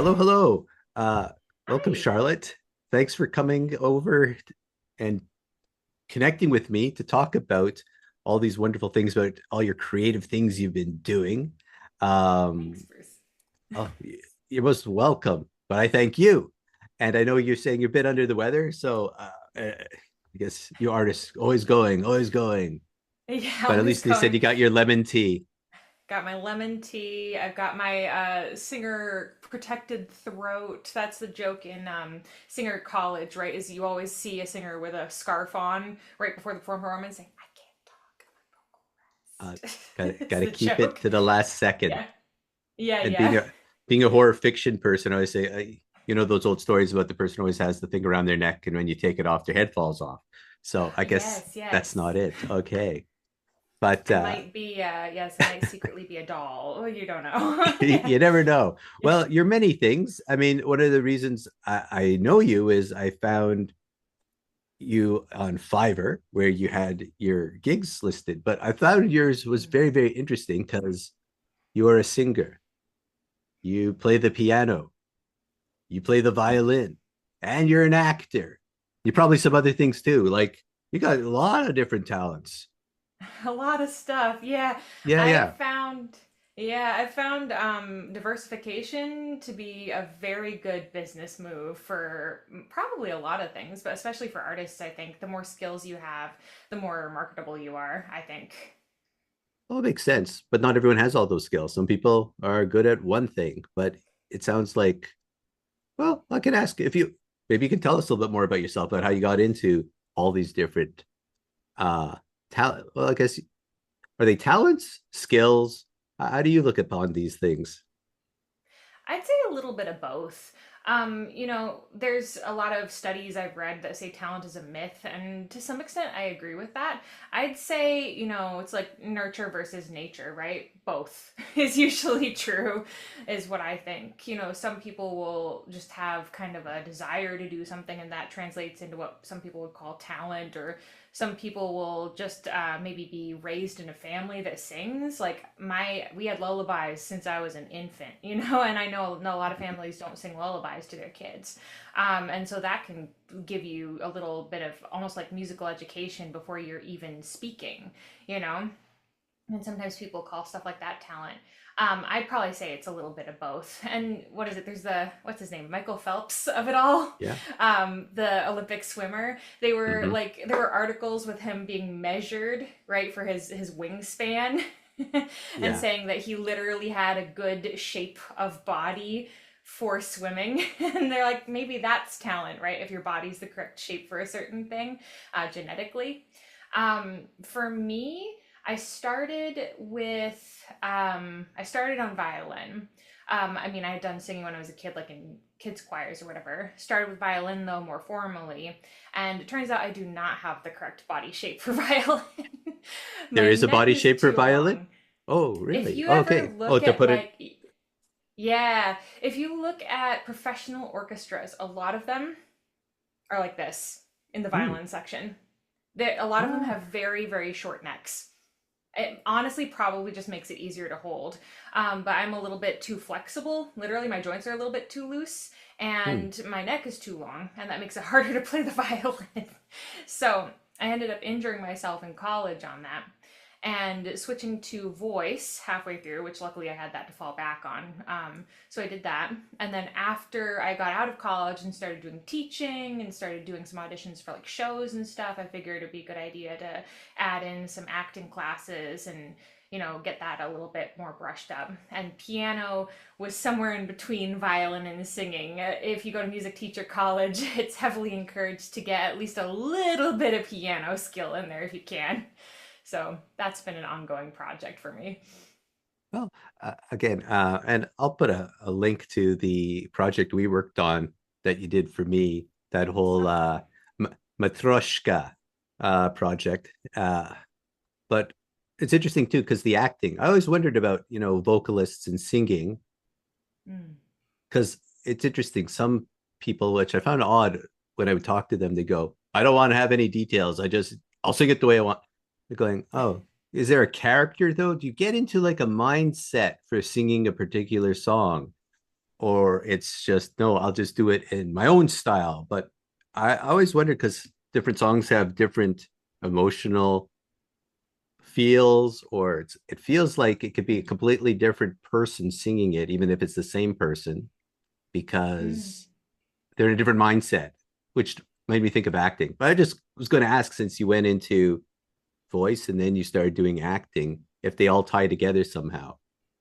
Hello, hello. Uh, Welcome, Hi. Charlotte. Thanks for coming over and connecting with me to talk about all these wonderful things about all your creative things you've been doing. Thanks, Um, Bruce. oh, you're most welcome, but I thank you. And I know you're saying you're a bit under the weather, so I guess you artists always going, always going. Yeah, But at always least they said going. you got your lemon tea. Got my lemon tea. I've got my singer protected throat. That's the joke in singer college, right? Is you always see a singer with a scarf on right before the performance saying, "I Uh, can't talk. I'm on vocal rest." got It's to the keep it joke. to the last second. Yeah. Yeah, And yeah. being a horror fiction person, I always say, you know, those old stories about the person always has the thing around their neck, and when you take it off, their head falls off. So I guess Yes, that's yes. not it. Okay, but It might be, yes, it might secretly be a doll. Oh, you don't know. Yeah. you never know. Yeah. Well, you're many things. I mean, one of the reasons I know you is I found you on Fiverr where you had your gigs listed, but I thought yours was Mm. very, very interesting because you are a singer. You play the piano, you play the violin, and you're an actor. You probably some other things too. Like you got a lot of different talents. A lot of stuff. Yeah. Yeah, I yeah. found I found diversification to be a very good business move for probably a lot of things, but especially for artists, I think the more skills you have, the more marketable you are, I think. Well, it makes sense, but not everyone has all those skills. Some people are good at one thing, but it sounds like, well, I can ask if you maybe you can tell us a little bit more about yourself, about how you got into all these different uh talent. Well, I guess are they talents, skills? How do you look upon these things? I'd say a little bit of both. There's a lot of studies I've read that say talent is a myth, and to some extent, I agree with that. I'd say, it's like nurture versus nature, right? Both is usually true, is what I think. Some people will just have kind of a desire to do something, and that translates into what some people would call talent, or some people will just maybe be raised in a family that sings. Like we had lullabies since I was an infant, and I know a lot of families don't sing lullabies to their kids, and so that can give you a little bit of almost like musical education before you're even speaking, you know. And sometimes people call stuff like that talent. I'd probably say it's a little bit of both. And what is it? There's what's his name? Michael Phelps of it all. Yeah. The Olympic swimmer. They were Mm-hmm. like, there were articles with him being measured, right, for his wingspan and Yeah. saying that he literally had a good shape of body for swimming. And they're like, maybe that's talent, right? If your body's the correct shape for a certain thing genetically. For me, I started on violin. I mean, I had done singing when I was a kid, like in kids choirs or whatever. Started with violin though, more formally, and it turns out I do not have the correct body shape for violin. There My is a neck body is shape for too violin. long. Oh, If really? you ever Okay. Oh, look to at put it. like, yeah, if you look at professional orchestras, a lot of them are like this in the Hmm. violin section. A lot of them Ah. have very, very short necks. It honestly probably just makes it easier to hold. But I'm a little bit too flexible. Literally, my joints are a little bit too loose, Hmm. and my neck is too long, and that makes it harder to play the violin. So I ended up injuring myself in college on that and switching to voice halfway through, which luckily I had that to fall back on. So I did that. And then after I got out of college and started doing teaching and started doing some auditions for like shows and stuff, I figured it'd be a good idea to add in some acting classes and get that a little bit more brushed up. And piano was somewhere in between violin and singing. If you go to music teacher college, it's heavily encouraged to get at least a little bit of piano skill in there if you can. So that's been an ongoing project for me. Well, again, and I'll put a link to the project we worked on that you did for me, that whole Awesome. Matroshka project. But it's interesting too, because the acting, I always wondered about, you know, vocalists and singing, Mm. because it's interesting. Some people, which I found odd when I would talk to them, they go, I don't want to have any details. I'll sing it the way I want. They're going, oh, is there a character though? Do you get into like a mindset for singing a particular song? or it's just no, I'll just do it in my own style. But I always wonder because different songs have different emotional feels, or it feels like it could be a completely different person singing it, even if it's the same person, Mm. because they're in a different mindset, which made me think of acting. But I just was going to ask, since you went into voice and then you started doing acting, if they all tie together somehow,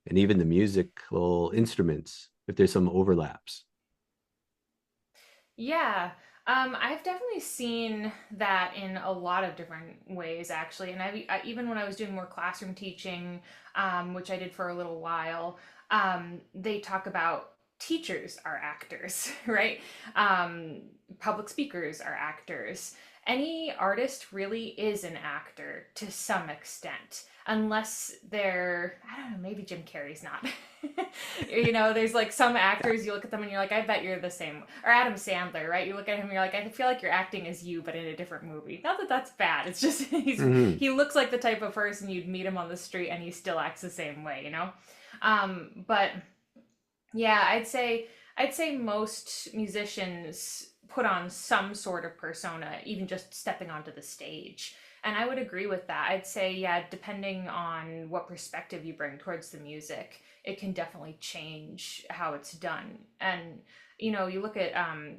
and even the musical instruments, if there's some overlaps. Yeah. I've definitely seen that in a lot of different ways, actually. And even when I was doing more classroom teaching, which I did for a little while, they talk about teachers are actors, right? Um, Public speakers are actors. Any artist really is an actor to some extent, unless they're, I don't know, maybe Jim Carrey's not. There's like some Yeah. actors, you look at them and you're like, I bet you're the same. Or Adam Sandler, right? You look at him and you're like, I feel like you're acting as you, but in a different movie. Not that that's bad. It's just Mm-hmm. he looks like the type of person you'd meet him on the street and he still acts the same way. But yeah, I'd say most musicians put on some sort of persona, even just stepping onto the stage. And I would agree with that. I'd say, yeah, depending on what perspective you bring towards the music, it can definitely change how it's done. And you look at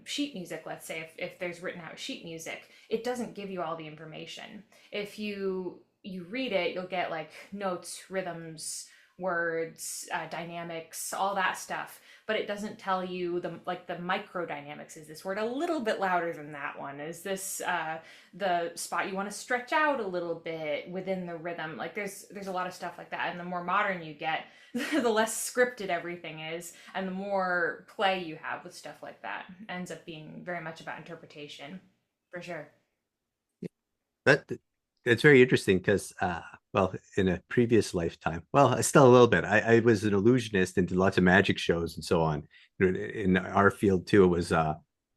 sheet music, let's say, if there's written out sheet music, it doesn't give you all the information. If you read it, you'll get like notes, rhythms, words, dynamics, all that stuff, but it doesn't tell you the micro dynamics. Is this word a little bit louder than that one? Is this the spot you want to stretch out a little bit within the rhythm? Like there's a lot of stuff like that, and the more modern you get, the less scripted everything is, and the more play you have with stuff like that. It ends up being very much about interpretation, for sure. That it's very interesting because, well, in a previous lifetime, well, still a little bit. I was an illusionist and did lots of magic shows and so on. In our field too, it was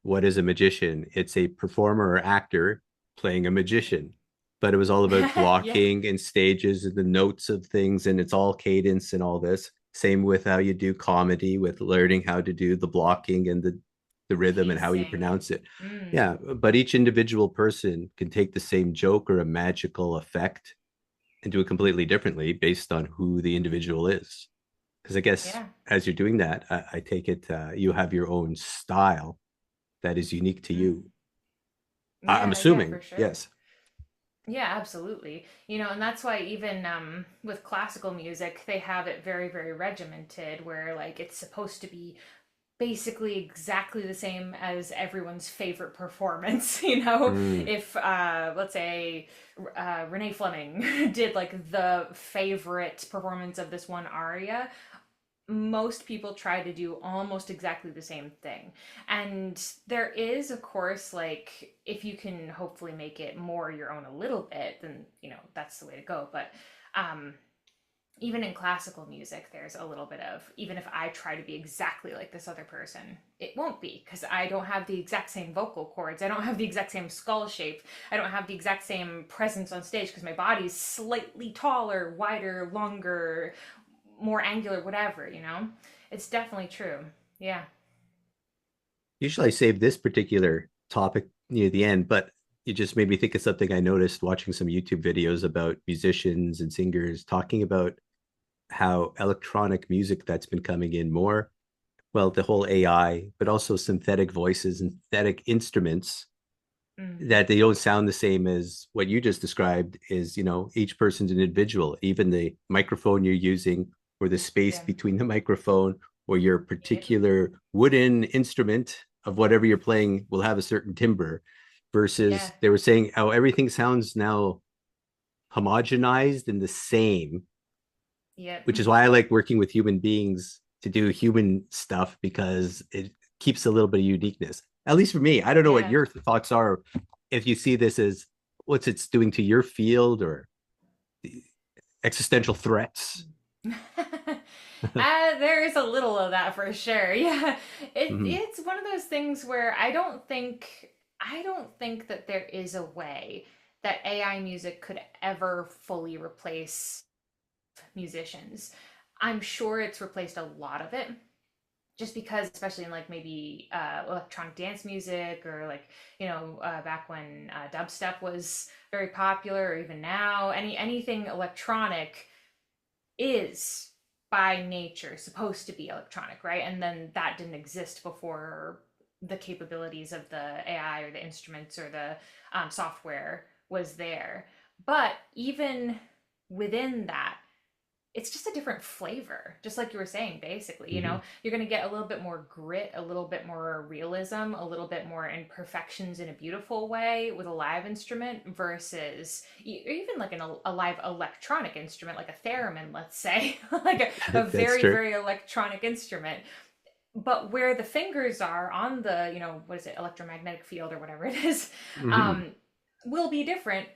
what is a magician? It's a performer or actor playing a magician, but it was all about Yeah, blocking and stages and the notes of things, and it's all cadence and all this. Same with how you do comedy, with learning how to do the blocking and the rhythm and how you pacing. pronounce it. Mm, Yeah, but each individual person can take the same joke or a magical effect and do it completely differently based on who the individual is. Because I guess yeah. as you're doing that, I take it you have your own style that is unique to Mm, you. I'm yeah, for assuming, sure. yes. Yeah, absolutely. And that's why even with classical music, they have it very, very regimented, where like it's supposed to be basically exactly the same as everyone's favorite performance. Mm, If let's say Renee Fleming did like the favorite performance of this one aria, most people try to do almost exactly the same thing. And there is, of course, like if you can hopefully make it more your own a little bit, then that's the way to go. But um even in classical music, there's a little bit of, even if I try to be exactly like this other person, it won't be, because I don't have the exact same vocal cords. I don't have the exact same skull shape. I don't have the exact same presence on stage because my body's slightly taller, wider, longer, more angular, whatever. It's definitely true. Yeah. usually I save this particular topic near the end, but you just made me think of something I noticed watching some YouTube videos about musicians and singers talking about how electronic music that's been coming in more, well, the whole AI, but also synthetic voices and synthetic instruments, Mm. that they don't sound the same as what you just described. Is, each person's an individual, even the microphone you're using, or the space Yeah. between the microphone, or your Yep. particular wooden instrument of whatever you're playing will have a certain timbre, Yeah. versus they were saying how everything sounds now homogenized and the same, Yep. which is why I like working with human beings to do human stuff, because it keeps a little bit of uniqueness. At least for me. I don't know what Yeah. your thoughts are, if you see this as what's it's doing to your field, or existential threats. There is a little of that for sure. Yeah, Mhm. it's one of those things where I don't think that there is a way that AI music could ever fully replace musicians. I'm sure it's replaced a lot of it, just because, especially in like maybe electronic dance music, or like, back when dubstep was very popular, or even now, anything electronic is by nature supposed to be electronic, right? And then that didn't exist before the capabilities of the AI or the instruments or the software was there. But even within that, it's just a different flavor, just like you were saying. Basically, Mhm. you're going to get a little bit more grit, a little bit more realism, a little bit more imperfections in a beautiful way with a live instrument versus even like a live electronic instrument, like a theremin, let's say. Like a That's very, true. very electronic instrument. But where the fingers are on the, what is it, electromagnetic field or whatever it is, Mhm. um, will be different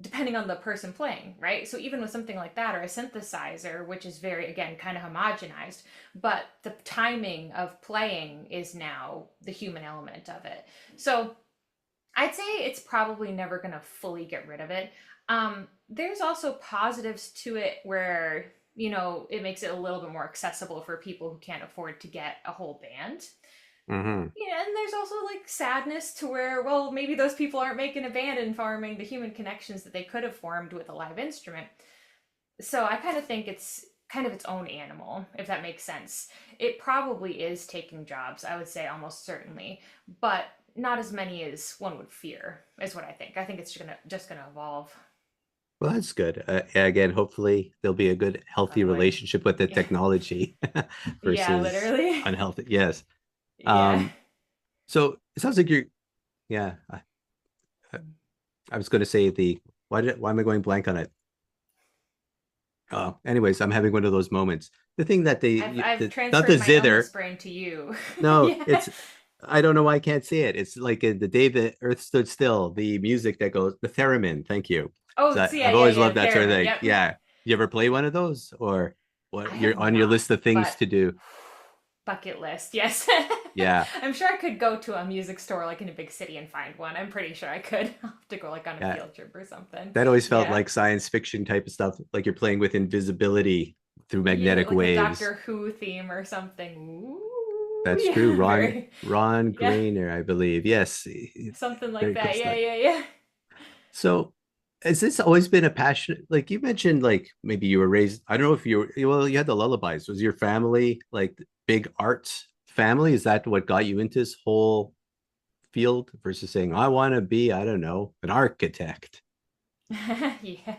depending on the person playing, right? So even with something like that, or a synthesizer, which is very, again, kind of homogenized, but the timing of playing is now the human element of it. So I'd say it's probably never going to fully get rid of it. There's also positives to it where, it makes it a little bit more accessible for people who can't afford to get a whole band. Mhm. Yeah, and there's also like sadness to where, well, maybe those people aren't making a band and forming the human connections that they could have formed with a live instrument. So I kind of think it's kind of its own animal, if that makes sense. It probably is taking jobs, I would say almost certainly, but not as many as one would fear, is what I think. I think it's just gonna evolve. Well, that's good. Again, hopefully there'll be a good, healthy Totally. relationship with the Yeah. technology Yeah, versus literally. unhealthy. Yes. Yeah. Um, so it sounds like you're, yeah, I was going to say why am I going blank on it? Anyways, I'm having one of those moments. The thing that I've not the transferred my zither. illness brain to you. No, Yeah. I don't know why I can't see it. It's like in the day the earth stood still, the music that goes, the theremin. Thank you. Oh, So so yeah, I've yeah, always yeah, loved the that sort of theremin. thing. Yep. Yeah. You ever play one of those, or I what you're have on your not, list of things but to do? bucket list, yes. Yeah. I'm sure I could go to a music store like in a big city and find one. I'm pretty sure I could. I'll have to go like on a Yeah. field trip or something. That always felt Yeah. like science fiction type of stuff, like you're playing with invisibility through Yeah, magnetic like a waves. Doctor Who theme or something. Ooh, That's true. yeah, Ron very, Ron yeah, Grainer, I believe. Yes. something like Very cool that. Yeah, stuff. yeah, yeah. So has this always been a passion? Like you mentioned, like maybe you were raised, I don't know if you were, well, you had the lullabies. Was your family like big arts family? Is that what got you into this whole field versus saying, I want to be, I don't know, an architect? Yeah.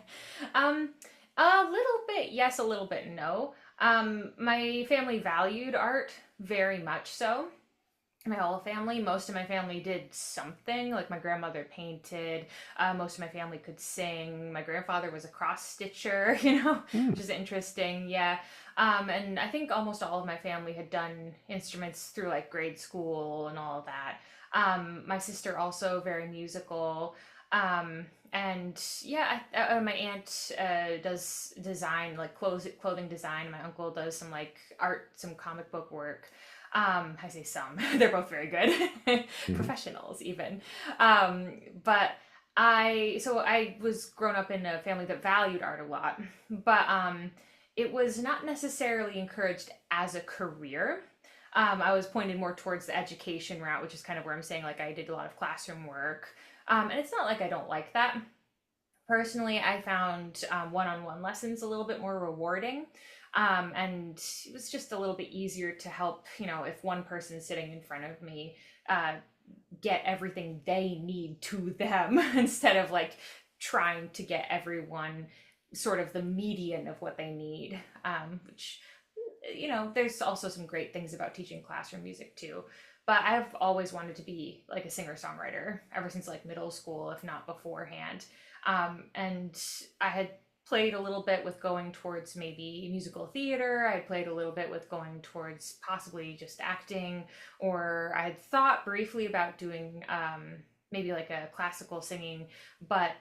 Um, a little bit yes, a little bit no. My family valued art very much so. My whole family, most of my family did something. Like my grandmother painted, most of my family could sing. My grandfather was a cross stitcher, Hmm. which is interesting. Yeah. And I think almost all of my family had done instruments through like grade school and all of that. My sister also very musical. And yeah, my aunt does design, like clothing design. My uncle does some like art, some comic book work. I say some, they're both very good, Mhm. professionals even. But so I was grown up in a family that valued art a lot, but it was not necessarily encouraged as a career. I was pointed more towards the education route, which is kind of where I'm saying like I did a lot of classroom work. And it's not like I don't like that. Personally, I found one-on-one lessons a little bit more rewarding. And it was just a little bit easier to help, if one person sitting in front of me uh, get everything they need to them instead of like trying to get everyone sort of the median of what they need, which, there's also some great things about teaching classroom music too. But I've always wanted to be like a singer songwriter ever since like middle school, if not beforehand. And I had played a little bit with going towards maybe musical theater. I had played a little bit with going towards possibly just acting, or I had thought briefly about doing maybe like a classical singing. But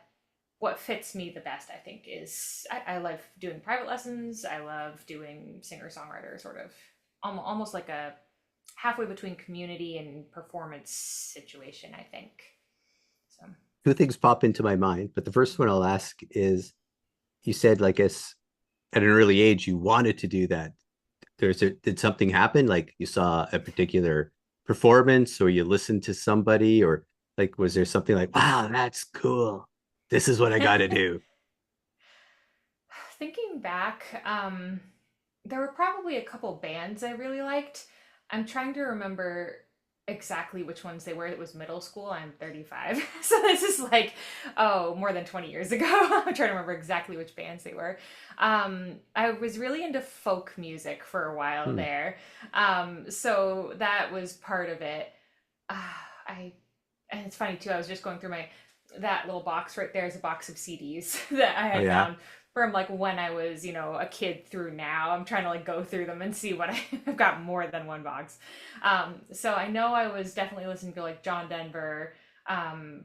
what fits me the best, I think, is I love doing private lessons. I love doing singer songwriter, sort of almost like a halfway between community and performance situation, I think. So. Two things pop into my mind, but the first one I'll ask is you said, like, as at an early age, you wanted to do that. did something happen? Like you saw a particular performance, or you listened to somebody, or like was there something like, wow, that's cool. This is what I got to do. Thinking back, there were probably a couple bands I really liked. I'm trying to remember exactly which ones they were. It was middle school. I'm 35. So this is like, oh, more than 20 years ago. I'm trying to remember exactly which bands they were. I was really into folk music for a while Hmm. there. So that was part of it. I and it's funny too. I was just going through my that little box right there is a box of CDs that I Oh had yeah. found from like when I was, a kid through now. I'm trying to like go through them and see what I've got more than one box. So I know I was definitely listening to like John Denver. Um,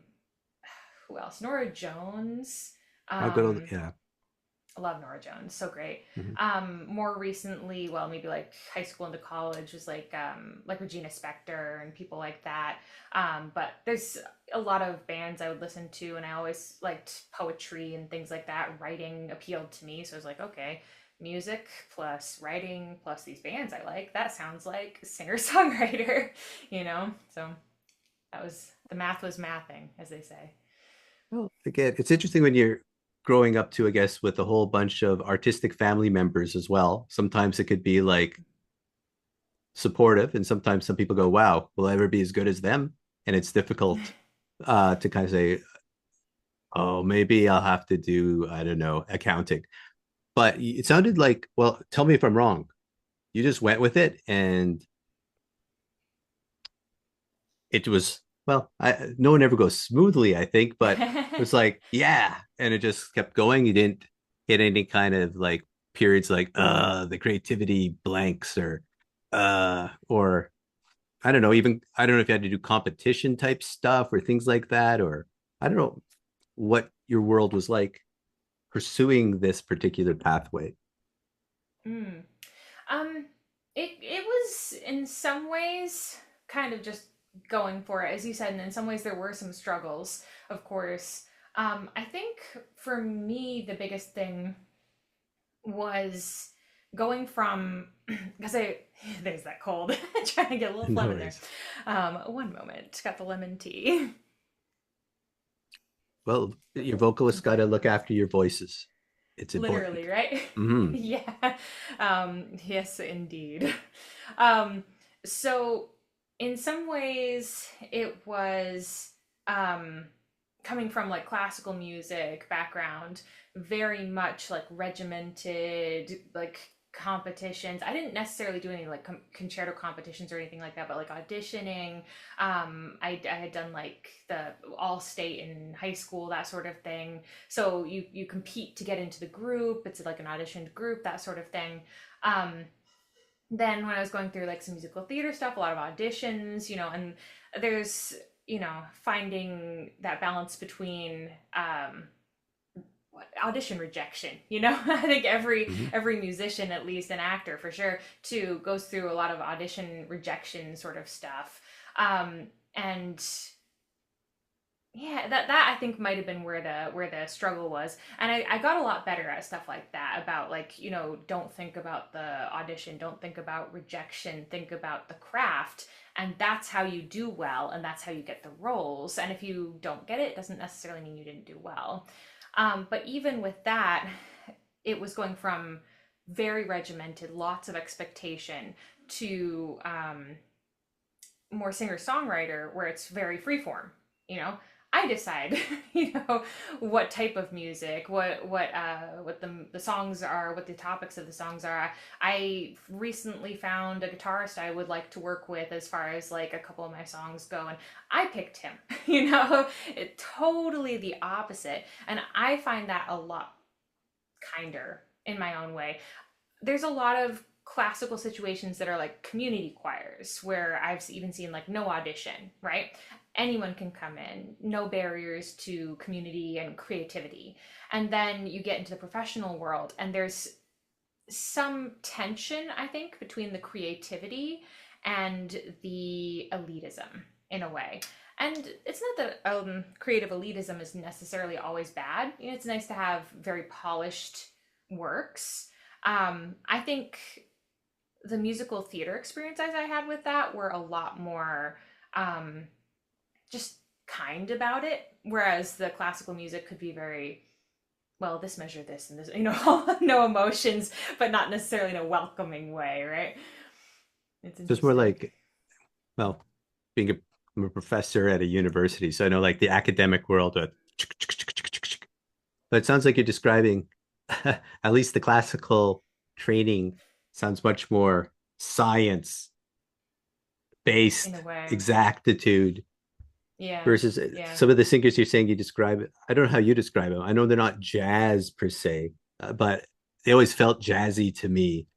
who else? Nora Jones. Oh, good old Um, yeah. I love Nora Jones, so great. Mhm. More recently, well, maybe like high school into college was like Regina Spektor and people like that. But there's a lot of bands I would listen to, and I always liked poetry and things like that. Writing appealed to me, so I was like, okay, music plus writing plus these bands I like. That sounds like singer songwriter, you know. So that was the math was mathing, as they say. Well, again, it's interesting when you're growing up too, I guess, with a whole bunch of artistic family members as well. Sometimes it could be like supportive, and sometimes some people go, wow, will I ever be as good as them? And it's difficult to kind of say, oh, maybe I'll have to do, I don't know, accounting. But it sounded like, well, tell me if I'm wrong. You just went with it, and it was, well, no one ever goes smoothly, I think, but it was like, yeah, and it just kept going. You didn't hit any kind of like periods like the creativity blanks, or I don't know, even I don't know if you had to do competition type stuff or things like that, or I don't know what your world was like pursuing this particular pathway. Mm. Um, it was in some ways kind of just going for it, as you said, and in some ways there were some struggles, of course. I think for me the biggest thing was going from because I there's that cold trying to get a little No phlegm in there. worries. One moment, got the lemon tea. Well, your vocalists got to look after your voices. It's Literally, important. right? Mm-hmm. Yeah. Yes, indeed. Um, so in some ways it was coming from like classical music background, very much like regimented, like competitions. I didn't necessarily do any like concerto competitions or anything like that, but like auditioning. I had done like the all state in high school, that sort of thing. So you compete to get into the group. It's like an auditioned group, that sort of thing. Um, then when I was going through like some musical theater stuff, a lot of auditions, and there's finding that balance between audition rejection. I think Mm-hmm. every musician, at least an actor for sure, too, goes through a lot of audition rejection sort of stuff. And yeah, that I think might have been where the struggle was, and I got a lot better at stuff like that. About like don't think about the audition, don't think about rejection, think about the craft, and that's how you do well, and that's how you get the roles. And if you don't get it, it doesn't necessarily mean you didn't do well. But even with that, it was going from very regimented, lots of expectation, to more singer songwriter where it's very freeform. You know, I decide, what type of music, what the songs are, what the topics of the songs are. I recently found a guitarist I would like to work with as far as like a couple of my songs go, and I picked him. It totally the opposite, and I find that a lot kinder in my own way. There's a lot of classical situations that are like community choirs where I've even seen like no audition, right? Anyone can come in, no barriers to community and creativity. And then you get into the professional world, and there's some tension, I think, between the creativity and the elitism in a way. And it's not that creative elitism is necessarily always bad. It's nice to have very polished works. I think the musical theater experiences I had with that were a lot more um, just kind about it, whereas the classical music could be very, well, this measure this and this, no emotions, but not necessarily in a welcoming way, right? It's So it's more interesting. like, well, being a, I'm a professor at a university, so I know like the academic world, but it sounds like you're describing at least the classical training sounds much more science In a based way. exactitude Yeah, versus yeah. some of the singers you're saying you describe. I don't know how you describe them. I know they're not jazz per se, but they always felt jazzy to me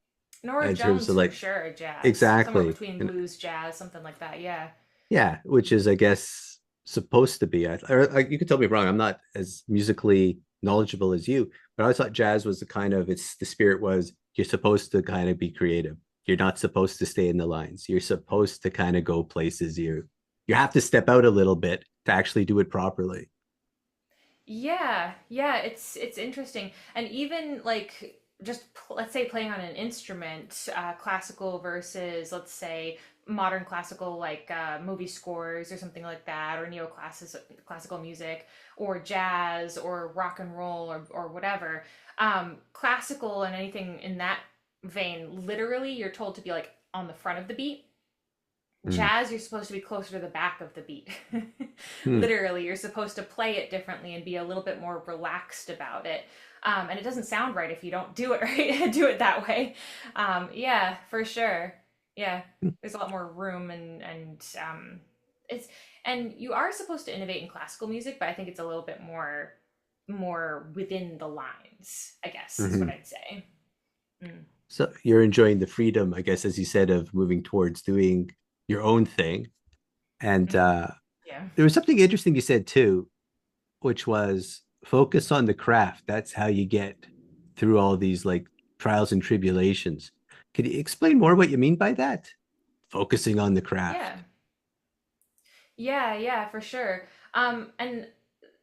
Nora in terms Jones of for like sure, jazz. Somewhere exactly. between And blues, jazz, something like that. Yeah. yeah, which is I guess supposed to be. You could tell me wrong. I'm not as musically knowledgeable as you, but I always thought jazz was the kind of it's the spirit was you're supposed to kind of be creative. You're not supposed to stay in the lines. You're supposed to kind of go places. You have to step out a little bit to actually do it properly. Yeah, yeah, it's interesting. And even like just let's say playing on an instrument, classical versus let's say modern classical like movie scores or something like that, or classical music, or jazz or rock and roll or whatever. Classical and anything in that vein, literally you're told to be like on the front of the beat. Mm. Jazz, you're supposed to be closer to the back of the beat. Mm. Literally, you're supposed to play it differently and be a little bit more relaxed about it. And it doesn't sound right if you don't do it right, do it that way. Yeah, for sure. Yeah, there's a lot more room and it's and you are supposed to innovate in classical music, but I think it's a little bit more within the lines, I guess, is what Mm-hmm. I'd say. Mm. So you're enjoying the freedom, I guess, as you said, of moving towards doing your own thing. And Mm. Yeah. there was something interesting you said too, which was focus on the craft. That's how you get through all these like trials and tribulations. Could you explain more what you mean by that? Focusing on the Yeah. craft. Yeah, yeah, for sure. And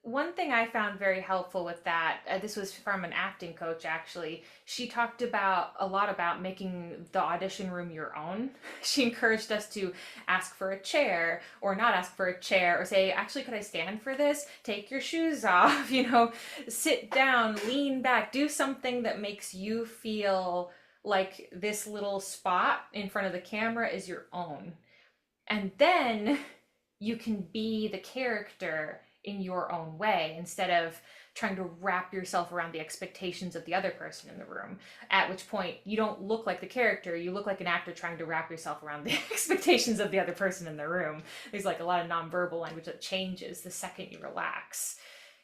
one thing I found very helpful with that, this was from an acting coach actually. She talked about a lot about making the audition room your own. She encouraged us to ask for a chair or not ask for a chair or say, actually, could I stand for this? Take your shoes off, sit down, lean back, do something that makes you feel like this little spot in front of the camera is your own. And then you can be the character in your own way instead of trying to wrap yourself around the expectations of the other person in the room. At which point, you don't look like the character, you look like an actor trying to wrap yourself around the expectations of the other person in the room. There's like a lot of nonverbal language that changes the second you relax.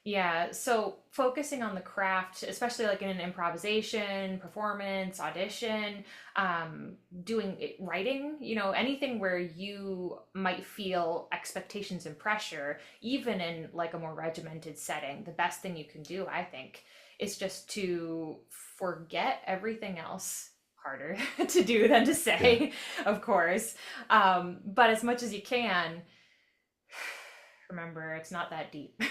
Yeah, so focusing on the craft, especially like in an improvisation, performance, audition, doing it, writing, anything where you might feel expectations and pressure, even in like a more regimented setting, the best thing you can do, I think, is just to forget everything else. Harder to do than to Yeah. say, of course. But as much as you can, remember it's not that deep.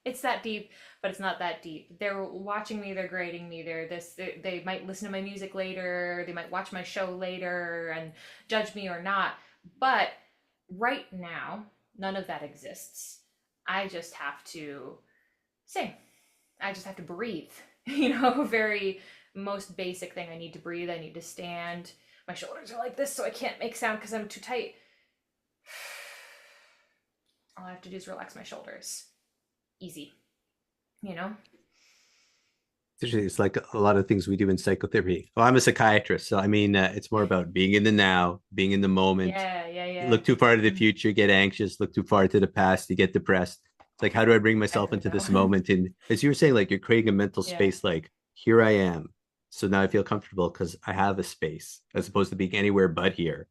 It's that deep, but it's not that deep. They're watching me, they're grading me, they might listen to my music later, they might watch my show later and judge me or not. But right now, none of that exists. I just have to sing. I just have to breathe. Very most basic thing. I need to breathe, I need to stand. My shoulders are like this, so I can't make sound because I'm too tight. All I have to do is relax my shoulders. Easy, you know? It's like a lot of things we do in psychotherapy. Well, I'm a psychiatrist, so I mean, it's more about being in the now, being in the moment. Yeah, yeah, You yeah. look too far to the Mm, future, get anxious. Look too far to the past, you get depressed. It's like, how do I bring myself into echo. this moment? And as you were saying, like you're creating a mental Yeah, space. Like here I am, so now I feel comfortable because I have a space, as opposed to being anywhere but here.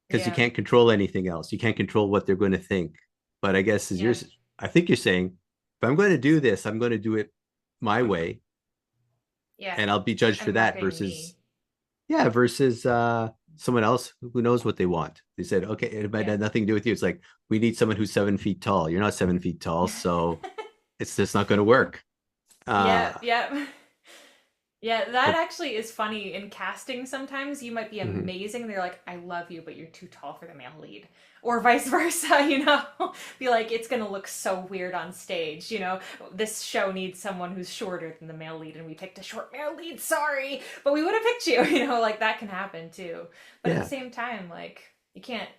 Because you yeah, can't control anything else. You can't control what they're going to think. But I guess as yeah, I think you're saying, if I'm going to do this, I'm going to do it my way yeah. and I'll be judged for I'm that marketing versus me. someone else who knows what they want. They said, okay, it might Yeah. have nothing to do with you. It's like we need someone who's 7 feet tall. You're not 7 feet tall, so it's just not going to work. Uh, Yep, yep. Yeah, that But actually is funny. In casting, sometimes you might be mhm. amazing. They're like, I love you, but you're too tall for the male lead. Or vice versa, you know? Be like, it's going to look so weird on stage, you know? This show needs someone who's shorter than the male lead, and we picked a short male lead, sorry, but we would have picked you, you know? Like, that can happen too. But at the Yeah, same time, like, you can't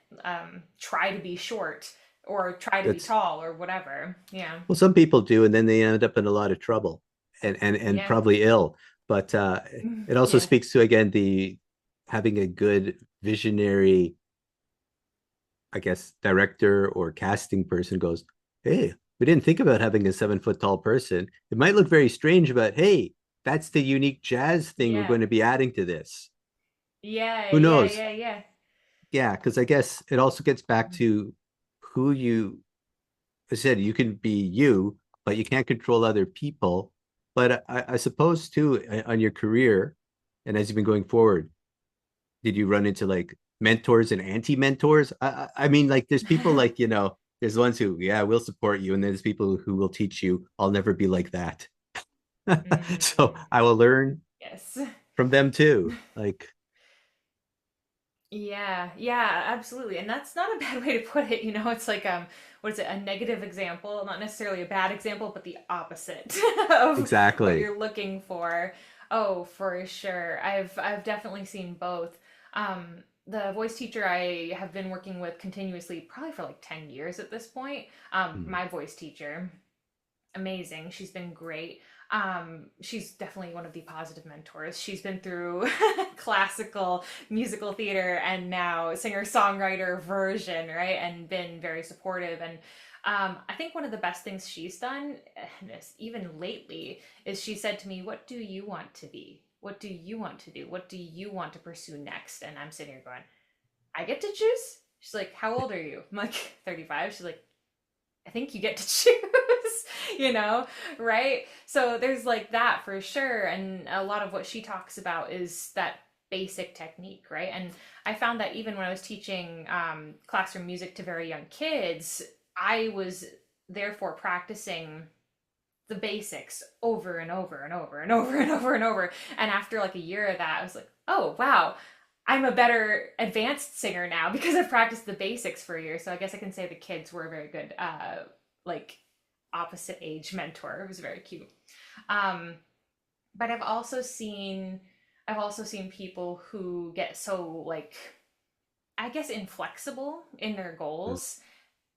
try to be short or try to be that's tall or whatever. Yeah. well, some people do, and then they end up in a lot of trouble and Yeah. probably ill. But it also Yeah. speaks to again the having a good visionary, I guess, director or casting person goes, hey, we didn't think about having a 7 foot tall person. It might look very strange, but hey, that's the unique jazz thing we're Yeah. going to be adding to this. Yeah. Who Yeah. knows? Yeah. Yeah. Yeah, because I guess it also gets back to who you I said you can be you, but you can't control other people. But I suppose too on your career, and as you've been going forward, did you run into like mentors and anti-mentors? I mean, like there's people like there's ones who yeah will support you, and there's people who will teach you. I'll never be like that. So Mm, I will learn yes. from them too. Like Yeah, yeah, absolutely. And that's not a bad way to put it, you know, it's like what is it, a negative example, not necessarily a bad example, but the opposite of what exactly. you're looking for. Oh, for sure. I've definitely seen both. The voice teacher I have been working with continuously probably for like 10 years at this point. Hmm. My voice teacher, amazing. She's been great. She's definitely one of the positive mentors. She's been through classical musical theater and now singer songwriter version, right? And been very supportive. And I think one of the best things she's done, even lately, is she said to me, "What do you want to be? What do you want to do? What do you want to pursue next?" And I'm sitting here going, "I get to choose?" She's like, "How old are you?" I'm like, 35. She's like, I think you get to choose, you know, right? So there's like that for sure. And a lot of what she talks about is that basic technique, right? And I found that even when I was teaching classroom music to very young kids, I was therefore practicing the basics over and over and over and over and over and over. And after like a year of that, I was like, oh, wow, I'm a better advanced singer now because I've practiced the basics for a year. So I guess I can say the kids were a very good, like opposite age mentor. It was very cute. Um, but I've also seen people who get so like, I guess inflexible in their goals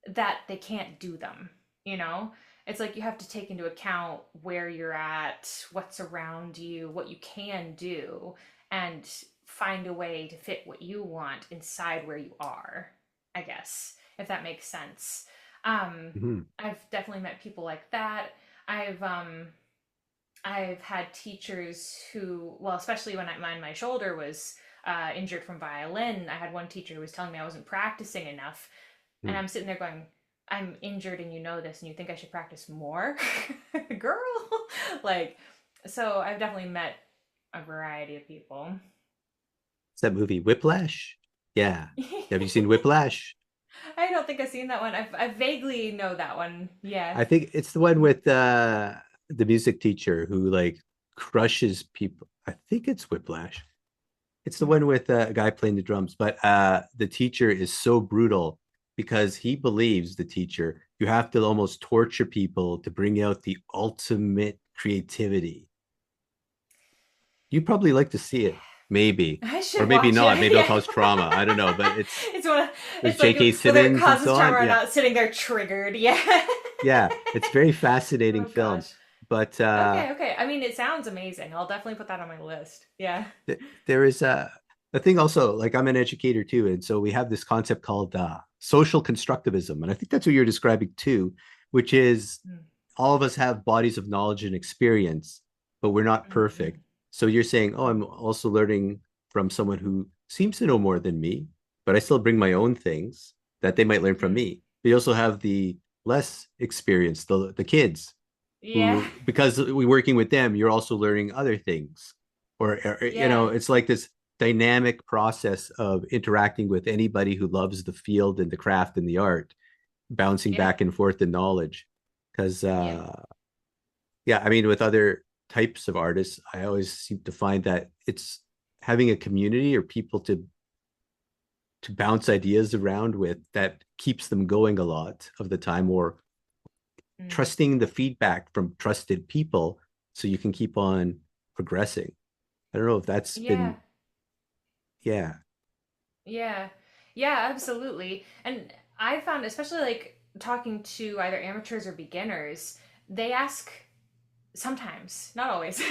that they can't do them, you know? It's like you have to take into account where you're at, what's around you, what you can do, and find a way to fit what you want inside where you are, I guess, if that makes sense. Um, Mhm. I've definitely met people like that. I've um I've had teachers who, well, especially when my shoulder was injured from violin, I had one teacher who was telling me I wasn't practicing enough, and Mhm. I'm sitting there going, I'm injured and you know this, and you think I should practice more? Girl. Like, so I've definitely met a variety of people. Is that movie Whiplash? Yeah. Have you seen Whiplash? I don't think I've seen that one. I vaguely know that one. Yeah. I think it's the one with the music teacher who like crushes people. I think it's Whiplash. It's the one with a guy playing the drums, but the teacher is so brutal because he believes the teacher you have to almost torture people to bring out the ultimate creativity. You probably like to see it, maybe, I or should maybe watch not. it. Maybe it'll Yeah. cause trauma. I don't know, but it's It's one of, there's it's like J.K. whether it Simmons and causes so on. trauma or Yeah, not, sitting there triggered. Yeah. yeah, it's very fascinating Oh film, gosh. but Okay, okay. I mean, it sounds amazing. I'll definitely put that on my list. Yeah. there is a thing also like I'm an educator too, and so we have this concept called social constructivism, and I think that's what you're describing too, which is Mm, all of us have bodies of knowledge and experience, but we're not mm, mm, perfect. So you're saying, oh, mm, I'm also learning from someone who seems to know more than me, but I still bring my own things that they might learn from mm. me. But you also have the less experienced, the kids Yeah. who, because we're working with them, you're also learning other things. Yeah. It's like this dynamic process of interacting with anybody who loves the field and the craft and the art, bouncing Yeah. back and forth in knowledge. Because Yeah. yeah, I mean, with other types of artists, I always seem to find that it's having a community or people to bounce ideas around with that keeps them going a lot of the time, or Mm. trusting the feedback from trusted people so you can keep on progressing. I don't know if that's Yeah. been, yeah. Yeah. Yeah, absolutely. And I found, especially like talking to either amateurs or beginners, they ask sometimes, not always,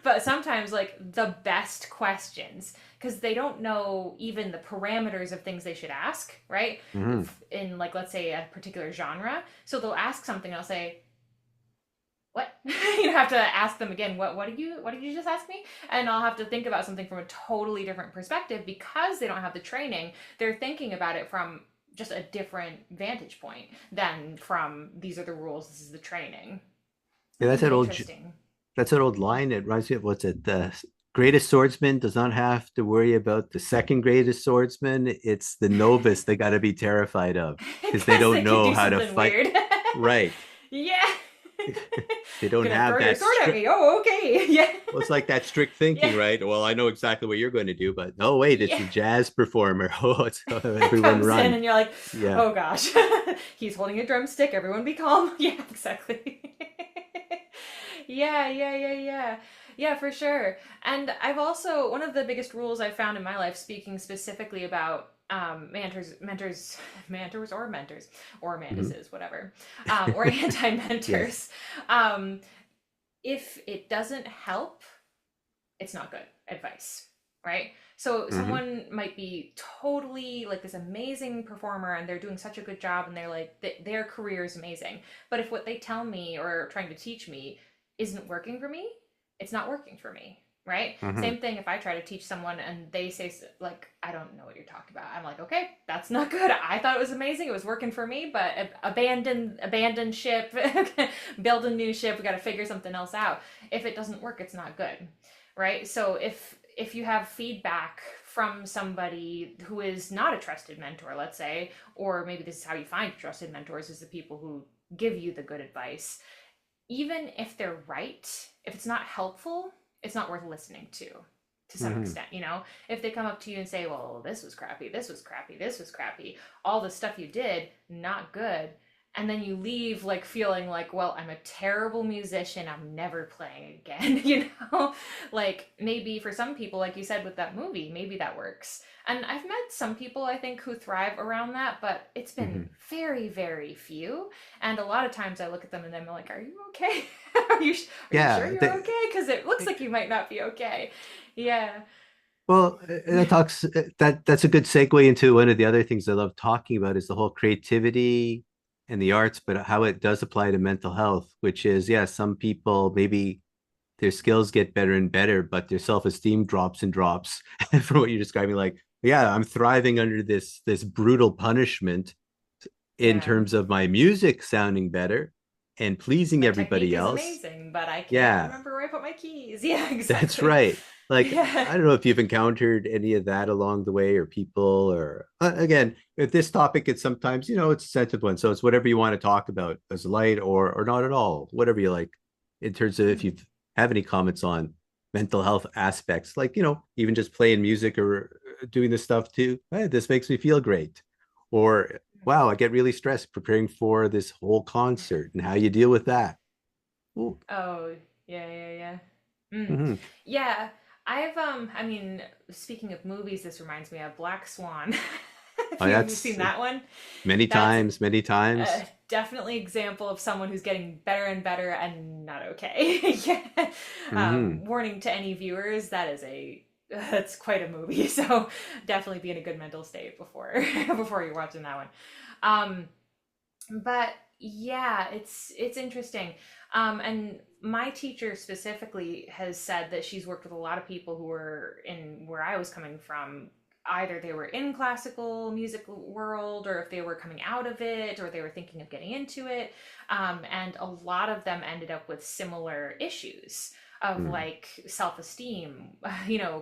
but sometimes like the best questions because they don't know even the parameters of things they should ask, right? Mm-hmm. In like, let's say a particular genre. So they'll ask something, I'll say, what? Have to ask them again, what did you just ask me? And I'll have to think about something from a totally different perspective because they don't have the training. They're thinking about it from just a different vantage point than from these are the rules, this is the training. Yeah, It's really interesting. that's that old line. It reminds me of what's it? The greatest swordsman does not have to worry about the second greatest swordsman. It's the novice they got to be terrified of because they Because don't they could know do how to something fight. weird. Right. Yeah. They don't Gonna have throw your that sword at strict. me. Oh, okay. Yeah. Well, it's like that strict Yeah. thinking, right? Well, I know exactly what you're going to do, but no, wait, it's Yeah. a jazz performer. Oh, it's everyone Comes in run. and you're like, Yeah. oh gosh, he's holding a drumstick. Everyone be calm. Yeah, exactly. Yeah, yeah, yeah, yeah. Yeah, for sure. And I've also, one of the biggest rules I've found in my life, speaking specifically about mentors, or Mhm. mantises, whatever, or anti Yes. mentors. If it doesn't help, it's not good advice, right? So Hmm. someone might be totally like this amazing performer and they're doing such a good job and they're like their career is amazing. But if what they tell me or trying to teach me isn't working for me, it's not working for me, right? Hmm. Same thing if I try to teach someone and they say like I don't know what you're talking about. I'm like, "Okay, that's not good. I thought it was amazing. It was working for me, but abandon ship, build a new ship. We got to figure something else out. If it doesn't work, it's not good." Right? So if you have feedback from somebody who is not a trusted mentor, let's say, or maybe this is how you find trusted mentors is the people who give you the good advice, even if they're right, if it's not helpful, it's not worth listening to some Hmm. extent, if they come up to you and say, well, this was crappy, this was crappy, this was crappy, all the stuff you did not good, and then you leave like feeling like, well, I'm a terrible musician, I'm never playing again. Like maybe for some people, like you said with that movie, maybe that works. And I've met some people I think who thrive around that, but it's been Hmm. very, very few. And a lot of times I look at them and I'm like, are you okay? Are you sure Yeah. you're okay? Because it looks like you might not be okay. Yeah. Well, that's a good segue into one of the other things I love talking about is the whole creativity and the arts, but how it does apply to mental health, which is, yeah, some people maybe their skills get better and better, but their self-esteem drops and drops. And from what you're describing, like, yeah, I'm thriving under this brutal punishment in Yeah. terms of my music sounding better and pleasing My technique everybody is else. amazing, but I can't Yeah, remember where I put my keys. Yeah, that's exactly. right. Like, Yeah. I don't know if you've encountered any of that along the way or people, or again, with this topic, it's sometimes, it's a sensitive one. So it's whatever you want to talk about as light or not at all, whatever you like, in terms of if you have any comments on mental health aspects, like, even just playing music or doing this stuff too. Hey, this makes me feel great. Or, wow, I get really stressed preparing for this whole concert and how you deal with that. Ooh. Oh, yeah, yeah, yeah. Mm. Mm-hmm. Yeah, I mean, speaking of movies, this reminds me of Black Swan. If Oh, you've that's seen that one, many that's times, many times. definitely example of someone who's getting better and better and not okay. Yeah. Hmm. Warning to any viewers, that is a that's quite a movie. So definitely be in a good mental state before before you're watching that one. Um, but yeah, it's interesting. And my teacher specifically has said that she's worked with a lot of people who were in where I was coming from. Either they were in classical music world, or if they were coming out of it, or they were thinking of getting into it. And a lot of them ended up with similar issues of Hmm. like self-esteem,